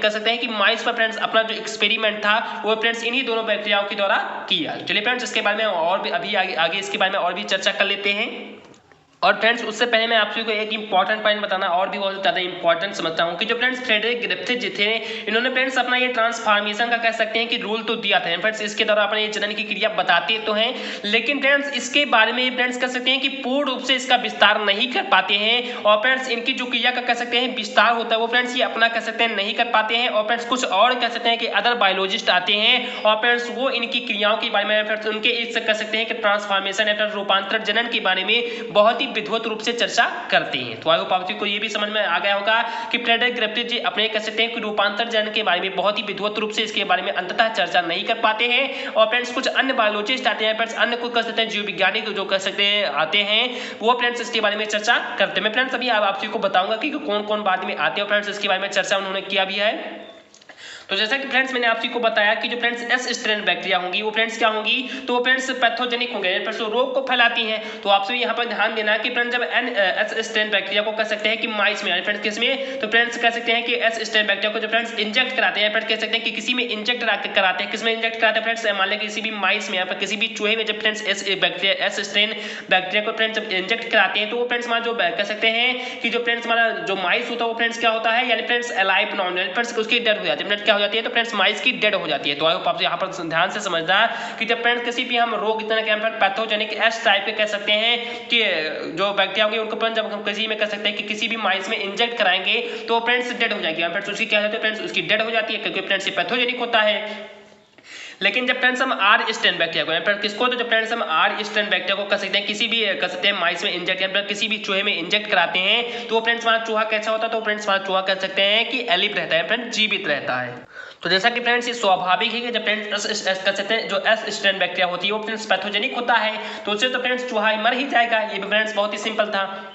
कह सकते हैं कि माइस पर फ्रेंड्स अपना जो एक्सपेरिमेंट था वो फ्रेंड्स इन्हीं दोनों बैक्टीरियाओं के द्वारा किया। चलिए फ्रेंड्स इसके बारे में और भी अभी आगे इसके बारे में और भी चर्चा कर लेते हैं। और फ्रेंड्स उससे पहले मैं आप सभी को एक इंपॉर्टेंट पॉइंट बताना और भी बहुत ज़्यादा इंपॉर्टेंट समझता हूँ कि जो फ्रेंड्स फ्रेडरिक ग्रिफिथ जी थे, इन्होंने फ्रेंड्स अपना ये ट्रांसफॉर्मेशन का कह सकते हैं कि रूल तो दिया था फ्रेंड्स, इसके द्वारा अपने ये जनन की क्रिया बताते तो हैं, लेकिन फ्रेंड्स इसके बारे में फ्रेंड्स कह सकते हैं कि पूर्ण रूप से इसका विस्तार नहीं कर पाते हैं। और फ्रेंड्स इनकी जो क्रिया का कह सकते हैं विस्तार होता है वो फ्रेंड्स ये अपना कह सकते हैं नहीं कर पाते हैं। और फ्रेंड्स कुछ और कह सकते हैं कि अदर बायोलॉजिस्ट आते हैं और फ्रेंड्स वो इनकी क्रियाओं के बारे में फ्रेंड्स उनके इस कह सकते हैं कि ट्रांसफॉर्मेशन या रूपांतर जनन के बारे में बहुत ही विधिवत रूप से चर्चा करते हैं। तो आई होप आप को ये भी समझ में आ गया होगा कि फ्रेडरिक ग्रिफिथ जी अपने कह सकते हैं कि रूपांतर जनन के बारे में बहुत ही विधिवत रूप से इसके बारे में अंततः चर्चा नहीं कर पाते हैं। और फ्रेंड्स कुछ अन्य बायोलॉजिस्ट आते हैं, फ्रेंड्स अन्य कुछ कह सकते हैं जीव वैज्ञानिक जो कह सकते हैं आते हैं, वो फ्रेंड्स इसके बारे में चर्चा करते हैं। मैं फ्रेंड्स अभी आप सभी को बताऊंगा कि कौन कौन बाद में आते हैं, फ्रेंड्स इसके बारे में चर्चा उन्होंने किया भी है। तो जैसा कि फ्रेंड्स मैंने आप सभी को बताया कि जो फ्रेंड्स एस स्ट्रेन बैक्टीरिया होंगी वो फ्रेंड्स क्या होंगी, तो वो फ्रेंड्स पैथोजेनिक होंगे, फ्रेंड्स रोग को फैलाती हैं। तो आप सभी यहाँ पर ध्यान देना कि फ्रेंड्स जब एस स्ट्रेन बैक्टीरिया को कह सकते हैं कि माइस में फ्रेंड्स किसमें, तो फ्रेंड्स कह सकते हैं कि एस स्ट्रेन बैक्टीरिया को जो फ्रेंड्स इंजेक्ट कराते हैं, फ्रेंड्स कह सकते हैं कि किसी में इंजेक्ट कराते हैं, किसमें इंजेक्ट कराते हैं फ्रेंड्स, मान लें किसी भी माइस में या फिर किसी भी चूहे में जब फ्रेंड्स एस स्ट्रेन बैक्टीरिया को फ्रेंड्स जब इंजेक्ट कराते हैं तो वो फ्रेंड्स हमारा जो कह सकते हैं कि जो फ्रेंड्स हमारा जो माइस होता है वो फ्रेंड्स क्या होता है, यानी फ्रेंड्स अलाइव नॉन फ्रेंड्स उसकी डेड हो जाती है, क्या हो जाती है, तो फ्रेंड्स माइस की डेड हो जाती है। तो आई होप आप यहाँ पर ध्यान से समझना कि जब फ्रेंड्स किसी भी हम रोग इतना के पैथोजेनिक एस टाइप के कह सकते हैं कि जो बैक्टीरिया होंगे उनको जब हम किसी में कह सकते हैं कि किसी भी माइस में इंजेक्ट कराएंगे तो फ्रेंड्स डेड हो जाएगी, फ्रेंड्स उसकी क्या होती है, फ्रेंड्स उसकी डेड हो जाती है क्योंकि फ्रेंड्स ये पैथोजेनिक होता है। लेकिन जब फ्रेंड्स हम आर स्ट्रेन बैक्टीरिया को फ्रेंड्स किसको, तो जब फ्रेंड्स हम आर स्ट्रेन बैक्टीरिया को कह सकते हैं किसी भी कह सकते हैं माइस में इंजेक्ट या किसी भी चूहे में इंजेक्ट कराते हैं तो फ्रेंड्स हमारा चूहा कैसा होता है, तो फ्रेंड्स हमारा चूहा कह सकते हैं कि एलिव रहता है, फ्रेंड्स जीवित रहता है। तो जैसा कि फ्रेंड्स ये स्वाभाविक है कि जब फ्रेंड्स कह सकते हैं जो एस स्ट्रेन बैक्टीरिया होती है वो फ्रेंड्स पैथोजेनिक होता है तो उससे तो फ्रेंड्स चूहा मर ही जाएगा, ये भी फ्रेंड्स बहुत ही सिंपल था।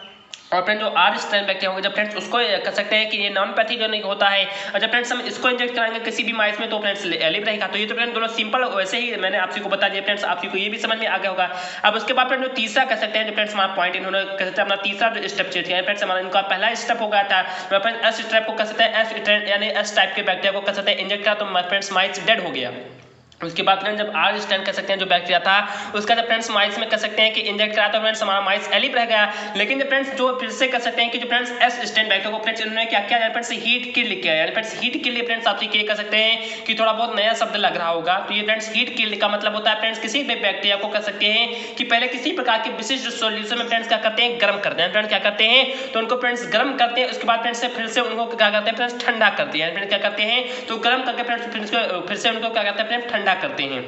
और फ्रेंड जो आर स्ट्रेन बैक्टीरिया होंगे जब फ्रेंड्स उसको कह सकते हैं कि ये नॉन पैथोजेनिक होता है, और जब फ्रेंड्स हम इसको इंजेक्ट कराएंगे किसी भी माइस में तो फ्रेंड्स एलिव रहेगा। तो ये तो फ्रेंड्स दोनों सिंपल वैसे ही मैंने आप सभी को बता दिया, फ्रेंड्स आप सभी को ये भी समझ में आ गया होगा। अब उसके बाद फ्रेंड जो तीसरा कह सकते हैं जो फ्रेंड्स हमारा पॉइंट इन्होंने कह सकते हैं अपना तीसरा जो स्टेप चेंज किया फ्रेंड्स, हमारा इनका पहला स्टेप हो गया था फ्रेंड्स एस स्टेप को कह सकते हैं एस स्ट्रेन यानी एस टाइप के बैक्टीरिया को कह सकते हैं इंजेक्ट करा तो फ्रेंड्स माइस डेड हो गया। उसके बाद फ्रेंड्स जब आर स्ट्रेन कह सकते हैं जो बैक्टीरिया था उसका जब फ्रेंड्स माइस में कह सकते हैं कि इंजेक्ट करा तो फ्रेंड्स हमारा माइस एलिव रह गया। लेकिन जब फ्रेंड्स जो फिर से कह सकते हैं कि जो फ्रेंड्स एस स्ट्रेन बैक्टीरिया को फ्रेंड्स इन्होंने क्या किया, फ्रेंड्स हीट किल किया, यानी फ्रेंड्स हीट किल फ्रेंड्स आप ये कह सकते हैं कि थोड़ा बहुत नया शब्द लग रहा होगा। तो ये फ्रेंड्स हीट किल का मतलब होता है फ्रेंड्स किसी भी बैक्टीरिया को कह सकते हैं कि पहले किसी प्रकार के विशिष्ट सॉल्यूशन में फ्रेंड्स क्या करते हैं, गर्म करते हैं, फ्रेंड्स क्या करते हैं, तो उनको फ्रेंड्स गर्म करते हैं। उसके बाद फ्रेंड्स फिर से उनको क्या करते हैं फ्रेंड्स ठंडा करते हैं, फ्रेंड्स क्या करते हैं तो गर्म करके फ्रेंड्स फिर से उनको क्या करते हैं फ्रेंड्स ठंडा करते हैं।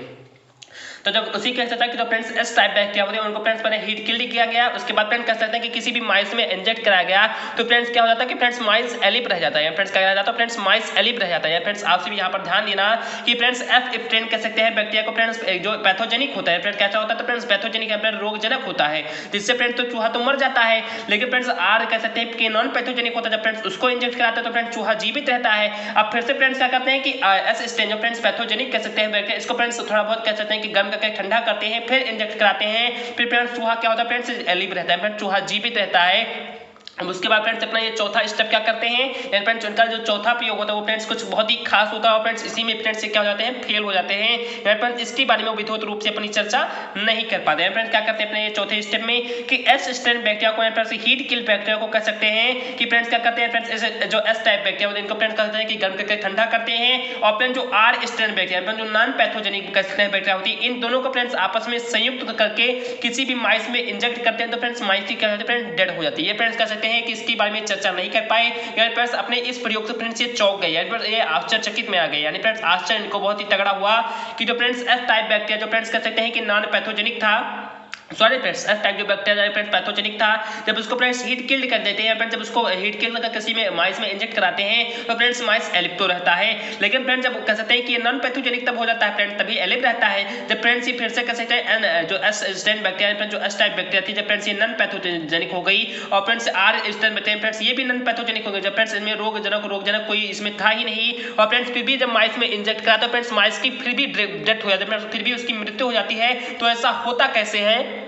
तो जब उसी कह सकता है कि जो फ्रेंड्स एस टाइप बैक्टीरिया होते हैं उनको फ्रेंड्स पहले हीट किल किया गया, उसके बाद फ्रेंड्स कह सकते हैं कि किसी भी माइस में इंजेक्ट कराया गया तो फ्रेंड्स क्या हो जाता है कि फ्रेंड्स माइस एलिव रह जाता है, फ्रेंड्स क्या रह जाता है फ्रेंड्स माइस एलिव रह जाता है। फ्रेंड्स आप सभी यहाँ पर ध्यान देना कि फ्रेंड्स एफ स्ट्रेन कह सकते हैं बैक्टीरिया को फ्रेंड्स जो पैथोजेनिक होता है, फ्रेंड्स कैसा होता है तो फ्रेंड्स पैथोजेनिक है फ्रेंड्स रोगजनक होता है जिससे फ्रेंड्स तो चूहा तो मर जाता है। लेकिन फ्रेंड्स आर कह सकते हैं कि नॉन पैथोजेनिक होता है, जब फ्रेंड्स उसको इंजेक्ट कराते हैं तो फ्रेंड्स चूहा जीवित रहता है। अब फिर से फ्रेंड्स क्या करते हैं कि एस स्ट्रेन जो फ्रेंड्स पैथोजेनिक कह सकते हैं बैक्टीरिया इसको फ्रेंड्स थोड़ा बहुत कह सकते हैं कि गर्म करके ठंडा करते हैं फिर इंजेक्ट कराते हैं, फिर फ्रेंड्स चूहा क्या होता है फ्रेंड्स एलिव रहता है, फ्रेंड्स चूहा जीवित रहता है। अब उसके बाद फ्रेंड्स अपना ये चौथा स्टेप क्या करते हैं, फ्रेंड्स उनका जो चौथा प्रयोग होता है वो फ्रेंड्स कुछ बहुत ही खास होता है और फ्रेंड्स इसी में फ्रेंड्स से क्या हो जाते हैं फेल हो जाते हैं, फ्रेंड्स इसके बारे में विधिवत रूप से अपनी चर्चा नहीं कर पाते हैं। फ्रेंड्स क्या करते हैं अपने ये चौथे स्टेप में कि एस स्ट्रेन बैक्टीरिया को फ्रेंड्स हीट किल बैक्टीरिया को कह सकते हैं कि फ्रेंड्स क्या करते हैं फ्रेंड्स जो एस टाइप बैक्टीरिया होते हैं इनको फ्रेंड्स कहते हैं कि गर्म करके ठंडा करते हैं। और फ्रेंड्स जो आर स्ट्रेन बैक्टीरिया जो नॉन पैथोजेनिक कह सकते हैं बैक्टीरिया होती है इन दोनों को फ्रेंड्स आपस में संयुक्त करके किसी भी माइस में इंजेक्ट करते हैं तो फ्रेंड्स माइस की क्या होती है फ्रेंड्स डेड हो जाती है। फ्रेंड्स कह सकते हैं कि इसके बारे में चर्चा नहीं कर पाए, यानी फ्रेंड्स अपने इस प्रयोग से फ्रेंड्स ये चौंक गए, यानी फ्रेंड्स ये आश्चर्यचकित में आ गए, यानी फ्रेंड्स आश्चर्य इनको बहुत ही तगड़ा हुआ कि जो फ्रेंड्स एस टाइप बैक्टीरिया जो फ्रेंड्स कह सकते हैं कि नॉन पैथोजेनिक था, सॉरी फ्रेंड्स एस टाइप जो बैक्टीरिया फ्रेंड्स पैथोजेनिक था, जब उसको फ्रेंड्स हीट किल्ड कर देते हैं फ्रेंड्स, जब उसको हीट किल्ड कर किसी में माइस में इंजेक्ट कराते हैं तो फ्रेंड्स माइस एलिव तो रहता है। लेकिन फ्रेंड्स जब कह सकते हैं कि ये नॉन पैथोजेनिक तब हो जाता है फ्रेंड्स तभी एलिव रहता है जब फ्रेंड्स ये फिर से कह सकते हैं जो एस स्ट्रेन बैक्टीरिया जो एस टाइप बैक्टीरिया थी जब फ्रेंड्स ये नॉन पैथोजेनिक हो गई और friends are strain bacteria friends ये भी नॉन पैथोजेनिक हो गई जब फ्रेंड्स इसमें रोगजनक कोई इसमें था ही नहीं और फ्रेंड्स फिर भी जब माइस में इंजेक्ट करा तो फ्रेंड्स माइस की फिर भी डेथ हो जाती है, फिर भी उसकी मृत्यु हो जाती है। तो ऐसा होता कैसे है,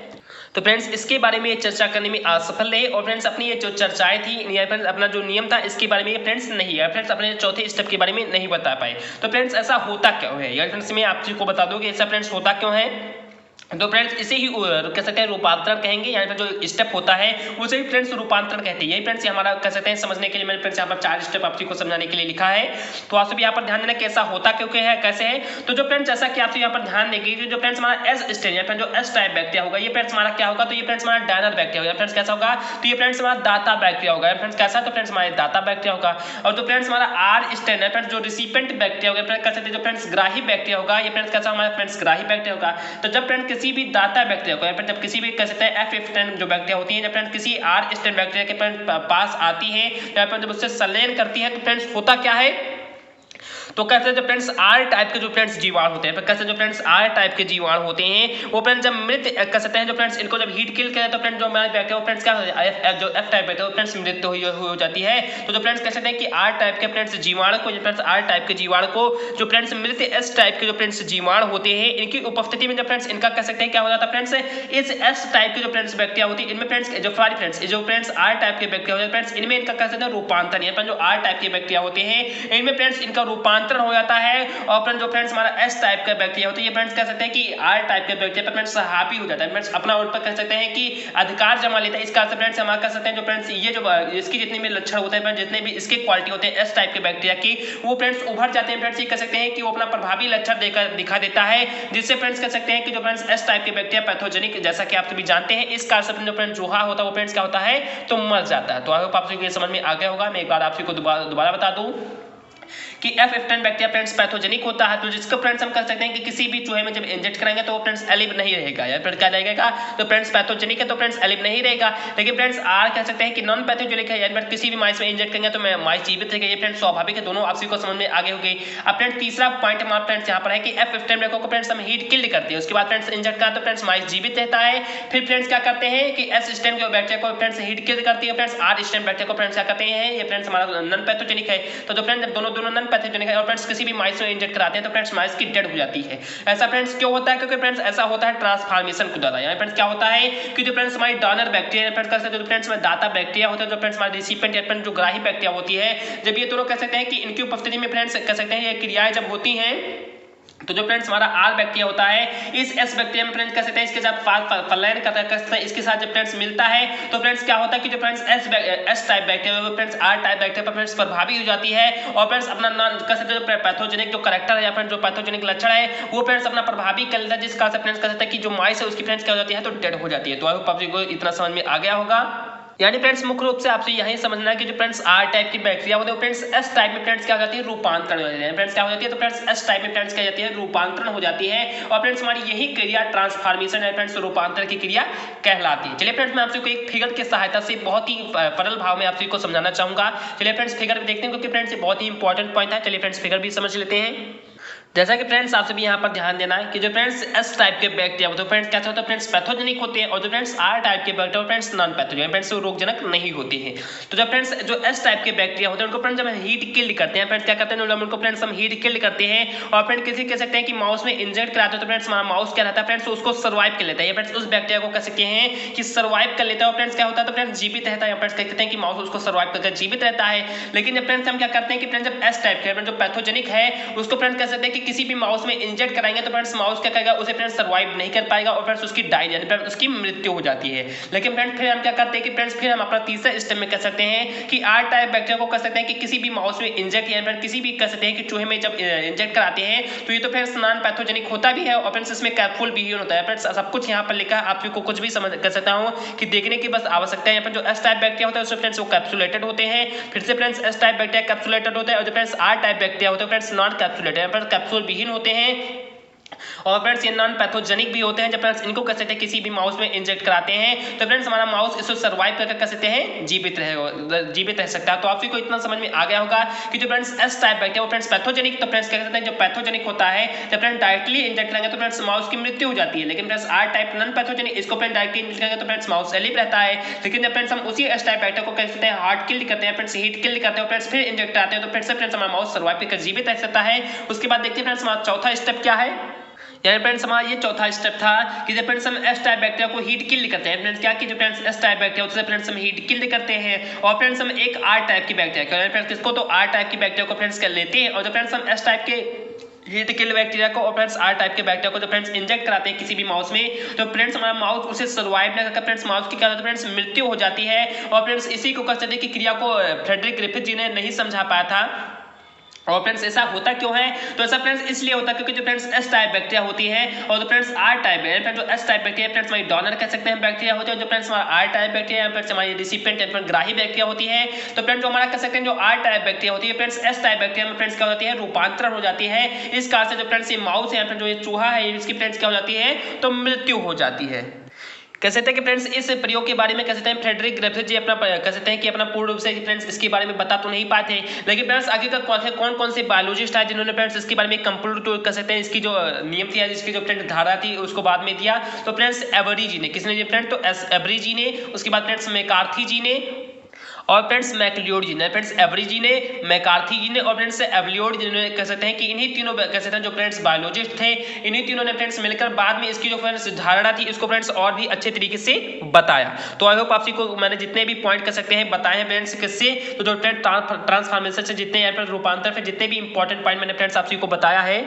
तो फ्रेंड्स इसके बारे में चर्चा करने में असफल रहे और फ्रेंड्स अपनी ये जो चर्चाएं थी या फ्रेंड्स अपना जो नियम था इसके बारे में फ्रेंड्स नहीं है, फ्रेंड्स अपने चौथे स्टेप के बारे में नहीं बता पाए। तो फ्रेंड्स ऐसा होता क्यों है, यार फ्रेंड्स मैं आप को बता दूं कि ऐसा फ्रेंड्स होता क्यों है। तो फ्रेंड्स इसे ही कह सकते हैं रूपांतरण कहेंगे। यहाँ पर जो स्टेप होता है उसे ही फ्रेंड्स रूपांतरण कहते हैं। यही फ्रेंड्स हमारा कह सकते हैं समझने के लिए मैंने फ्रेंड्स यहाँ पर 4 स्टेप आप को समझाने के लिए लिखा है। तो आप सभी यहाँ पर ध्यान देना कैसा होता क्योंकि है कैसे है। तो जो फ्रेंड्स जैसा कि आप यहाँ पर ध्यान देंगे जो फ्रेंड्स हमारा एस स्टेज या जो एस टाइप बैक्टीरिया होगा ये फ्रेंड्स हमारा क्या होगा, तो ये फ्रेंड्स हमारा डायनर बैक्टीरिया होगा। फ्रेंड्स कैसा होगा, तो ये फ्रेंड्स हमारा दाता बैक्टीरिया होगा। फ्रेंड्स कैसा, तो फ्रेंड्स हमारे दाता बैक्टीरिया होगा। और जो फ्रेंड्स हमारा आर स्टेज है फ्रेंड्स जो रिसिपेंट बैक्टीरिया होगा, फ्रेंड्स कैसे जो फ्रेंड्स ग्राही बैक्टीरिया होगा, ये फ्रेंड्स कैसा हमारा फ्रेंड्स ग्राही बैक्टीरिया होगा। तो जब फ्रेंड्स किसी भी दाता बैक्टीरिया को जब किसी भी कह सकते हैं F15 जो बैक्टीरिया होती है जब फ्रेंड्स किसी आर स्टेज बैक्टीरिया के पास आती है या फिर जब उससे संलयन करती है तो फ्रेंड्स होता क्या है, तो कैसे जो फ्रेंड्स आर टाइप के जो फ्रेंड्स जीवाणु होते हैं, कैसे जो फ्रेंड्स आर टाइप के जीवाणु होते हैं वो फ्रेंड्स जब मृत कह सकते हैं जो फ्रेंड्स इनको जब हीट किल करें तो फ्रेंड्स जो हमारे बैक्टीरिया वो फ्रेंड्स क्या जो एफ टाइप बैक्टीरिया वो फ्रेंड्स मृत्यु हो जाती है। तो जो फ्रेंड्स कह सकते हैं कि आर टाइप के फ्रेंड्स जीवाणु को, जो फ्रेंड्स आर टाइप के जीवाणु को जो फ्रेंड्स मृत एस टाइप के जो फ्रेंड्स जीवाणु होते हैं इनकी उपस्थिति में जो फ्रेंड्स इनका कह सकते हैं क्या हो जाता है फ्रेंड्स, इस एस टाइप के जो फ्रेंड्स बैक्टीरिया होती है इनमें फ्रेंड्स जो सॉरी फ्रेंड्स जो फ्रेंड्स आर टाइप के बैक्टीरिया होते हैं फ्रेंड्स इनमें इनका कह सकते हैं रूपांतरण या जो आर टाइप के बैक्टीरिया होते हैं इनमें फ्रेंड्स इनका रूपांतरण हो जाता है। और फ्रेंड्स जो फ्रेंड्स हमारा एस टाइप का बैक्टीरिया होता है ये फ्रेंड्स कह सकते हैं कि आर टाइप के बैक्टीरिया पर फ्रेंड्स हावी हो जाता है, फ्रेंड्स अपना उन पर कह सकते हैं कि अधिकार जमा लेता है। इस कारण से फ्रेंड्स हमारा कह सकते हैं जो फ्रेंड्स ये जो इसकी जितने भी लक्षण होते हैं जितने भी इसके क्वालिटी होते हैं एस टाइप के बैक्टीरिया की वो फ्रेंड्स उभर जाते हैं। फ्रेंड्स ये कह सकते हैं कि वो अपना प्रभावी लक्षण दिखा देता है जिससे फ्रेंड्स कह सकते हैं कि जो फ्रेंड्स एस टाइप के बैक्टीरिया पैथोजेनिक जैसा कि आप सभी जानते हैं इस कारण से जो फ्रेंड्स चूहा होता है वो फ्रेंड्स क्या होता है तो मर जाता है। तो आई होप आप सभी को समझ में आ गया होगा। मैं एक बार आप सभी को दोबारा बता दूं कि F15 बैक्टीरिया फ्रेंड्स पैथोजेनिक होता है तो जिसको फ्रेंड्स हम कह सकते हैं कि किसी भी चूहे में जब इंजेक्ट करेंगे तो वो फ्रेंड्स एलिव नहीं रहेगा या फिर क्या रहेगा तो फ्रेंड्स पैथोजेनिक है तो फ्रेंड्स एलिव नहीं रहेगा। लेकिन फ्रेंड्स आर कह सकते हैं कि नॉन पैथोजेनिक है यानी किसी भी माइस में इंजेक्ट करेंगे तो माइस जीवित रहेगा। ये फ्रेंड्स स्वाभाविक है, दोनों आप सभी को समझ में आगे हो गई। अब फ्रेंड्स तीसरा पॉइंट हमारा फ्रेंड्स यहाँ पर है कि F15 बैक्टीरिया को फ्रेंड्स हम हीट किल करते हैं उसके बाद फ्रेंड्स इंजेक्ट करते तो फ्रेंड्स माइस जीवित रहता है। फिर फ्रेंड्स क्या करते हैं कि एस स्टेम के बैक्टीरिया को फ्रेंड्स हीट किल करती है, फ्रेंड्स आर स्टेम बैक्टीरिया को फ्रेंड्स क्या करते हैं ये फ्रेंड्स हमारा नॉन पैथोजेनिक है। तो जो फ्रेंड्स दोनों नॉन पैथोजेनिक है और फ्रेंड्स किसी भी माइस में इंजेक्ट कराते हैं तो फ्रेंड्स माइस की डेड हो जाती है। ऐसा फ्रेंड्स क्यों होता है, क्योंकि फ्रेंड्स ऐसा होता है ट्रांसफॉर्मेशन के द्वारा। यहाँ फ्रेंड्स क्या होता है कि जो फ्रेंड्स हमारी डोनर बैक्टीरिया फ्रेंड्स कह सकते हैं जो फ्रेंड्स में दाता बैक्टीरिया होता है जो फ्रेंड्स हमारे रिसिपेंट या फ्रेंड्स जो ग्राही बैक्टीरिया होती है जब ये दोनों कह सकते हैं कि इनकी उपस्थिति में फ्रेंड्स कह सकते हैं ये क्रियाएं जब होती हैं तो जो फ्रेंड्स हमारा आर बैक्टीरिया होता है इस एस बैक्टीरिया में फ्रेंड्स कह सकते हैं इसके साथ फलायन करता है इसके साथ जब फ्रेंड्स मिलता है तो फ्रेंड्स क्या होता है कि जो फ्रेंड्स एस टाइप बैक्टीरिया वो फ्रेंड्स आर टाइप बैक्टीरिया पर फ्रेंड्स प्रभावी हो जाती है और फ्रेंड्स अपना नॉन कह सकते हैं जो पैथोजेनिक जो कैरेक्टर है या फ्रेंड्स जो पैथोजेनिक लक्षण है वो फ्रेंड्स अपना प्रभावी कर लेता है जिस कारण से फ्रेंड्स कह सकते हैं कि जो माइस है उसकी फ्रेंड्स क्या हो जाती है तो डेड हो जाती है। तो आई होप आप सभी को इतना समझ में आ गया होगा। यानी फ्रेंड्स मुख्य रूप से आपसे यही समझना है कि जो फ्रेंड्स आर टाइप की बैक्टीरिया होते हैं फ्रेंड्स एस टाइप में फ्रेंड्स क्या हो जाती है रूपांतरण हो जाती है। फ्रेंड्स क्या हो जाती है तो फ्रेंड्स एस टाइप में फ्रेंड्स क्या जाती है रूपांतरण हो जाती है और फ्रेंड्स हमारी यही क्रिया ट्रांसफॉर्मेशन है फ्रेंड्स रूपांतरण की क्रिया कहलाती है। चलिए फ्रेंड्स मैं आप सभी को एक फिगर की सहायता से बहुत ही सरल भाव में आप सभी को समझाना चाहूंगा। चलिए फ्रेंड्स फिगर देखते हैं क्योंकि फ्रेंड्स ये बहुत ही इंपॉर्टेंट पॉइंट है। चलिए फ्रेंड्स फिगर भी समझ लेते हैं। जैसा कि फ्रेंड्स आप सभी यहाँ पर ध्यान देना है कि जो फ्रेंड्स एस टाइप के बैक्टीरिया होते हैं फ्रेंड्स क्या होता है फ्रेंड्स पैथोजेनिक होते हैं और जो फ्रेंड्स आर टाइप के bacteria friends non pathogenic friends रोगजनक नहीं होते हैं। तो जब फ्रेंड्स जो एस टाइप के बैक्टीरिया होते हैं उनको फ्रेंड्स जब हीट किल करते हैं फ्रेंड्स क्या करते हैं उनको फ्रेंड्स हम हीट किल करते हैं और फ्रेंड्स किसी कह सकते हैं कि माउस में इंजेक्ट कराते हैं तो फ्रेंड्स हमारा माउस क्या रहता है फ्रेंड्स उसको सर्वाइव कर लेता है। फ्रेंड्स उस बैक्टीरिया को कह सकते हैं कि सर्वाइव कर लेता है और फ्रेंड्स क्या होता है तो फ्रेंड्स जीवित रहता है। फ्रेंड्स कहते हैं कि माउस उसको सर्वाइव करके जीवित रहता है। लेकिन जब फ्रेंड्स हम क्या करते हैं कि फ्रेंड्स जब एस टाइप के जो पैथोजेनिक है उसको फ्रेंड्स कह सकते हैं कि किसी भी माउस में इंजेक्ट कराएंगे तो फ्रेंड्स माउस क्या करेगा उसे फ्रेंड्स सर्वाइव नहीं कर पाएगा और फ्रेंड्स उसकी डाई यानी फ्रेंड्स उसकी मृत्यु हो जाती है। लेकिन फ्रेंड्स फिर हम क्या करते हैं कि फ्रेंड्स फिर हम अपना तीसरा स्टेप में कह सकते हैं कि आर टाइप बैक्टीरिया को कह सकते हैं कि किसी भी माउस में इंजेक्ट या फिर किसी भी कह सकते हैं कि चूहे में जब इंजेक्ट कराते हैं तो ये तो फ्रेंड्स नॉन पैथोजेनिक होता भी है और फ्रेंड्स इसमें कैप्सूल भी होता है। फ्रेंड्स सब कुछ यहाँ पर लिखा है आप को कुछ भी समझ कर सकता हूँ कि देखने की बस आवश्यकता है। यहाँ पर जो एस टाइप बैक्टीरिया होता है उसमें फ्रेंड्स वो कैप्सुलेटेड होते हैं, फिर से friends S type bacteria capsulated होते हैं और जो फ्रेंड्स आर टाइप बैक्टीरिया होते हैं friends non capsulated friends capsule विहीन होते हैं और फ्रेंड्स ये नॉन पैथोजेनिक भी होते हैं। जब फ्रेंड्स इनको कह सकते हैं किसी भी माउस में इंजेक्ट कराते हैं तो फ्रेंड्स हमारा माउस इसको सर्वाइव करके कह सकते हैं जीवित रह सकता है। तो आप सभी को इतना समझ में आ गया होगा कि जो फ्रेंड्स एस टाइप बैक्टीरिया वो फ्रेंड्स पैथोजेनिक तो फ्रेंड्स क्या कहते हैं जो पैथोजेनिक होता है जब फ्रेंड्स डायरेक्टली इंजेक्ट करेंगे तो फ्रेंड्स माउस की मृत्यु हो जाती है। लेकिन friends R type non pathogenic इसको फ्रेंड्स डायरेक्टली इंजेक्ट करेंगे तो फ्रेंड्स माउस एलिव रहता है। लेकिन जब फ्रेंड्स हम उसी एस टाइप बैक्टीरिया को कह सकते हैं हार्ट किल करते हैं फ्रेंड्स हीट किल करते हैं फ्रेंड्स फिर इंजेक्ट कराते हैं तो फ्रेंड्स हमारा माउस सर्वाइव करके जीवित रह सकता है। उसके बाद देखते हैं फ्रेंड्स हमारा चौथा स्टेप क्या है। यानी फ्रेंड्स हमारा ये चौथा स्टेप था कि जब फ्रेंड्स हम एस टाइप बैक्टीरिया को हीट किल करते हैं फ्रेंड्स क्या कि जो फ्रेंड्स एस टाइप बैक्टीरिया होता है फ्रेंड्स हम हीट किल करते हैं और फ्रेंड्स हम एक आर टाइप की बैक्टीरिया फ्रेंड्स किसको तो आर टाइप की बैक्टीरिया को फ्रेंड्स कर लेते हैं और जो फ्रेंड्स हम एस टाइप के हीट किल बैक्टीरिया को और फ्रेंड्स आर टाइप के बैक्टीरिया को जो फ्रेंड्स इंजेक्ट कराते हैं किसी भी माउस में, तो फ्रेंड्स हमारा माउस उसे सर्वाइव ना कर फ्रेंड्स माउस की क्या होता है फ्रेंड्स मृत्यु हो जाती है। और फ्रेंड्स इसी को कह सकते हैं कि क्रिया को फ्रेडरिक ग्रिफिथ जी ने नहीं समझा पाया था। और फ्रेंड्स ऐसा होता क्यों है, तो ऐसा फ्रेंड्स इसलिए होता है क्योंकि जो फ्रेंड्स एस टाइप बैक्टीरिया होती है और जो फ्रेंड्स आर टाइप है, फ्रेंड्स जो एस टाइप बैक्टीरिया फ्रेंड्स हमारी डोनर कह सकते हैं बैक्टीरिया होते हैं, जो फ्रेंड्स हमारा आर टाइप बैक्टीरिया फ्रेंड्स हमारी रिसिपिएंट या फ्रेंड्स ग्राही बैक्टीरिया होती है। तो फ्रेंड्स जो हमारा कह सकते हैं जो आर टाइप बैक्टीरिया होती है फ्रेंड्स एस टाइप बैक्टीरिया में फ्रेंड्स क्या होती है रूपांतरण हो जाती है। इस कारण से जो फ्रेंड्स ये माउस है फ्रेंड्स जो ये चूहा है इसकी फ्रेंड्स क्या हो जाती है तो मृत्यु हो जाती है। कह सकते हैं कि फ्रेंड्स इस प्रयोग के बारे में कह सकते हैं फ्रेडरिक ग्रिफिथ जी अपना कह सकते हैं कि अपना पूर्ण रूप से फ्रेंड्स इसके बारे में बता तो नहीं पाए थे, लेकिन फ्रेंड्स आगे का कौन कौन से बायोलॉजिस्ट है जिन्होंने फ्रेंड्स इसके बारे में कंप्लीट कह सकते हैं इसकी जो नियम थी इसकी जो फ्रेंड्स धारा थी उसको बाद में दिया। तो फ्रेंड्स एवरी जी ने, किसने फ्रेंड्स तो एवरी जी ने, उसके बाद फ्रेंड्स मैकार्थी जी ने और फ्रेंड्स मैक्लियोड जी ने, फ्रेंड्स एवरी जी ने, मैकार्थी जी ने और फ्रेंड्स एवलियोड जी ने कह सकते हैं कि इन्हीं तीनों कह सकते हैं जो फ्रेंड्स बायोलॉजिस्ट थे इन्हीं तीनों ने फ्रेंड्स मिलकर बाद में इसकी जो फ्रेंड्स धारणा थी इसको फ्रेंड्स और भी अच्छे तरीके से बताया। तो आई होप आप को मैंने जितने भी पॉइंट कह सकते हैं बताए हैं फ्रेंड्स किससे, तो जो फ्रेंड ट्रांसफॉर्मेशन से जितने रूपांतर से जितने भी इंपॉर्टेंट पॉइंट मैंने फ्रेंड्स आप को बताया है,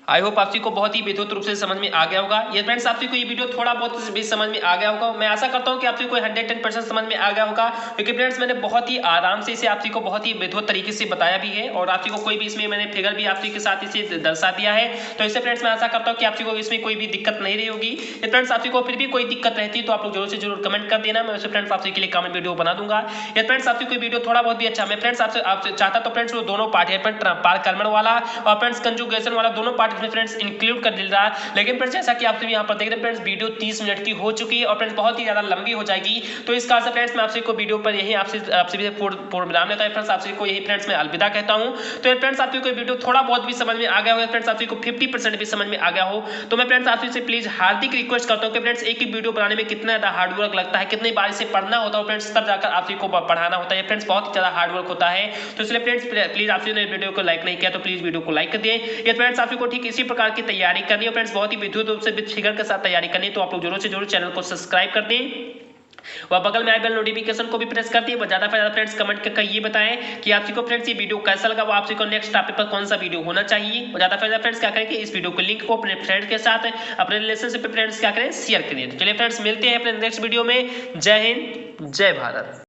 आई होप आप को बहुत ही विद्युत रूप से समझ में आ गया होगा। ये फ्रेंड्स आप को ये वीडियो थोड़ा बहुत भी समझ में आ गया होगा, मैं आशा करता हूँ कि आप को 110% समझ में आ गया होगा, क्योंकि फ्रेंड्स मैंने बहुत ही आराम से इसे आप को बहुत ही विद्युत तरीके से बताया भी है और आप को कोई भी इसमें मैंने फिगर भी आप के साथ इसे दर्शा दिया है। तो इससे फ्रेंड्स मैं आशा करता हूँ कि आप को इसमें कोई भी दिक्कत नहीं रही होगी। फ्रेंड्स आप को फिर भी कोई दिक्कत रहती है तो आप लोग जरूर से जरूर कमेंट कर देना, मैं फ्रेंड्स आप के लिए कमेंट वीडियो बना दूंगा। या फ्रेंड्स आप कोई वीडियो थोड़ा बहुत भी अच्छा मैं फ्रेंड्स आपसे चाहता तो फ्रेंड्स वो दोनों पार्ट है पारकर्मण वाला और फ्रेंड्स कंजुगेशन वाला दोनों पार्ट में फ्रेंड्स इंक्लूड कर दिल रहा है। लेकिन फ्रेंड्स जैसा कि आप यहाँ पर देख रहे हैं फ्रेंड्स वीडियो 30 मिनट की हो चुकी है और फ्रेंड्स बहुत ही ज्यादा लंबी हो जाएगी, तो इस कारण से फ्रेंड्स मैं आपसे को वीडियो पर यही आपसे भी पूर्ण विराम लेता हूं। फ्रेंड्स आपसे को यही फ्रेंड्स मैं अलविदा कहता हूं। तो फ्रेंड्स आपको कोई वीडियो थोड़ा बहुत भी समझ में आ गया हो, फ्रेंड्स आपको 50% भी समझ में आ गया हो, तो मैं फ्रेंड्स आपसे प्लीज हार्दिक रिक्वेस्ट करता हूं कि फ्रेंड्स एक ही वीडियो बनाने में कितना ज्यादा हार्ड वर्क लगता है, कितनी बार इसे पढ़ना होता है फ्रेंड्स तब जाकर आपको पढ़ाना होता है फ्रेंड्स, बहुत ज्यादा हार्ड वर्क होता है। तो इसलिए फ्रेंड्स प्लीज आपसे वीडियो को लाइक नहीं किया तो प्लीज वीडियो को लाइक कर दें। ये फ्रेंड्स आपको ठीक इसी प्रकार की तैयारी करनी है फ्रेंड्स, बहुत ही विद्युत रूप से फिगर के साथ तैयारी करनी है, तो आप लोग जरूर से जरूर चैनल को सब्सक्राइब कर दें और बगल में आई बेल नोटिफिकेशन को भी प्रेस कर दिए। ज्यादा से ज्यादा फ्रेंड्स कमेंट करके ये बताएं कि आपको फ्रेंड्स ये वीडियो कैसा लगा, वो आपको नेक्स्ट टॉपिक पर कौन सा वीडियो होना चाहिए। और ज्यादा से ज्यादा फ्रेंड्स क्या करें कि इस वीडियो को लिंक को अपने फ्रेंड्स के साथ अपने रिलेशनशिप पे फ्रेंड्स क्या करें शेयर करिए। चलिए फ्रेंड्स मिलते हैं अपने नेक्स्ट वीडियो में। जय हिंद जय भारत।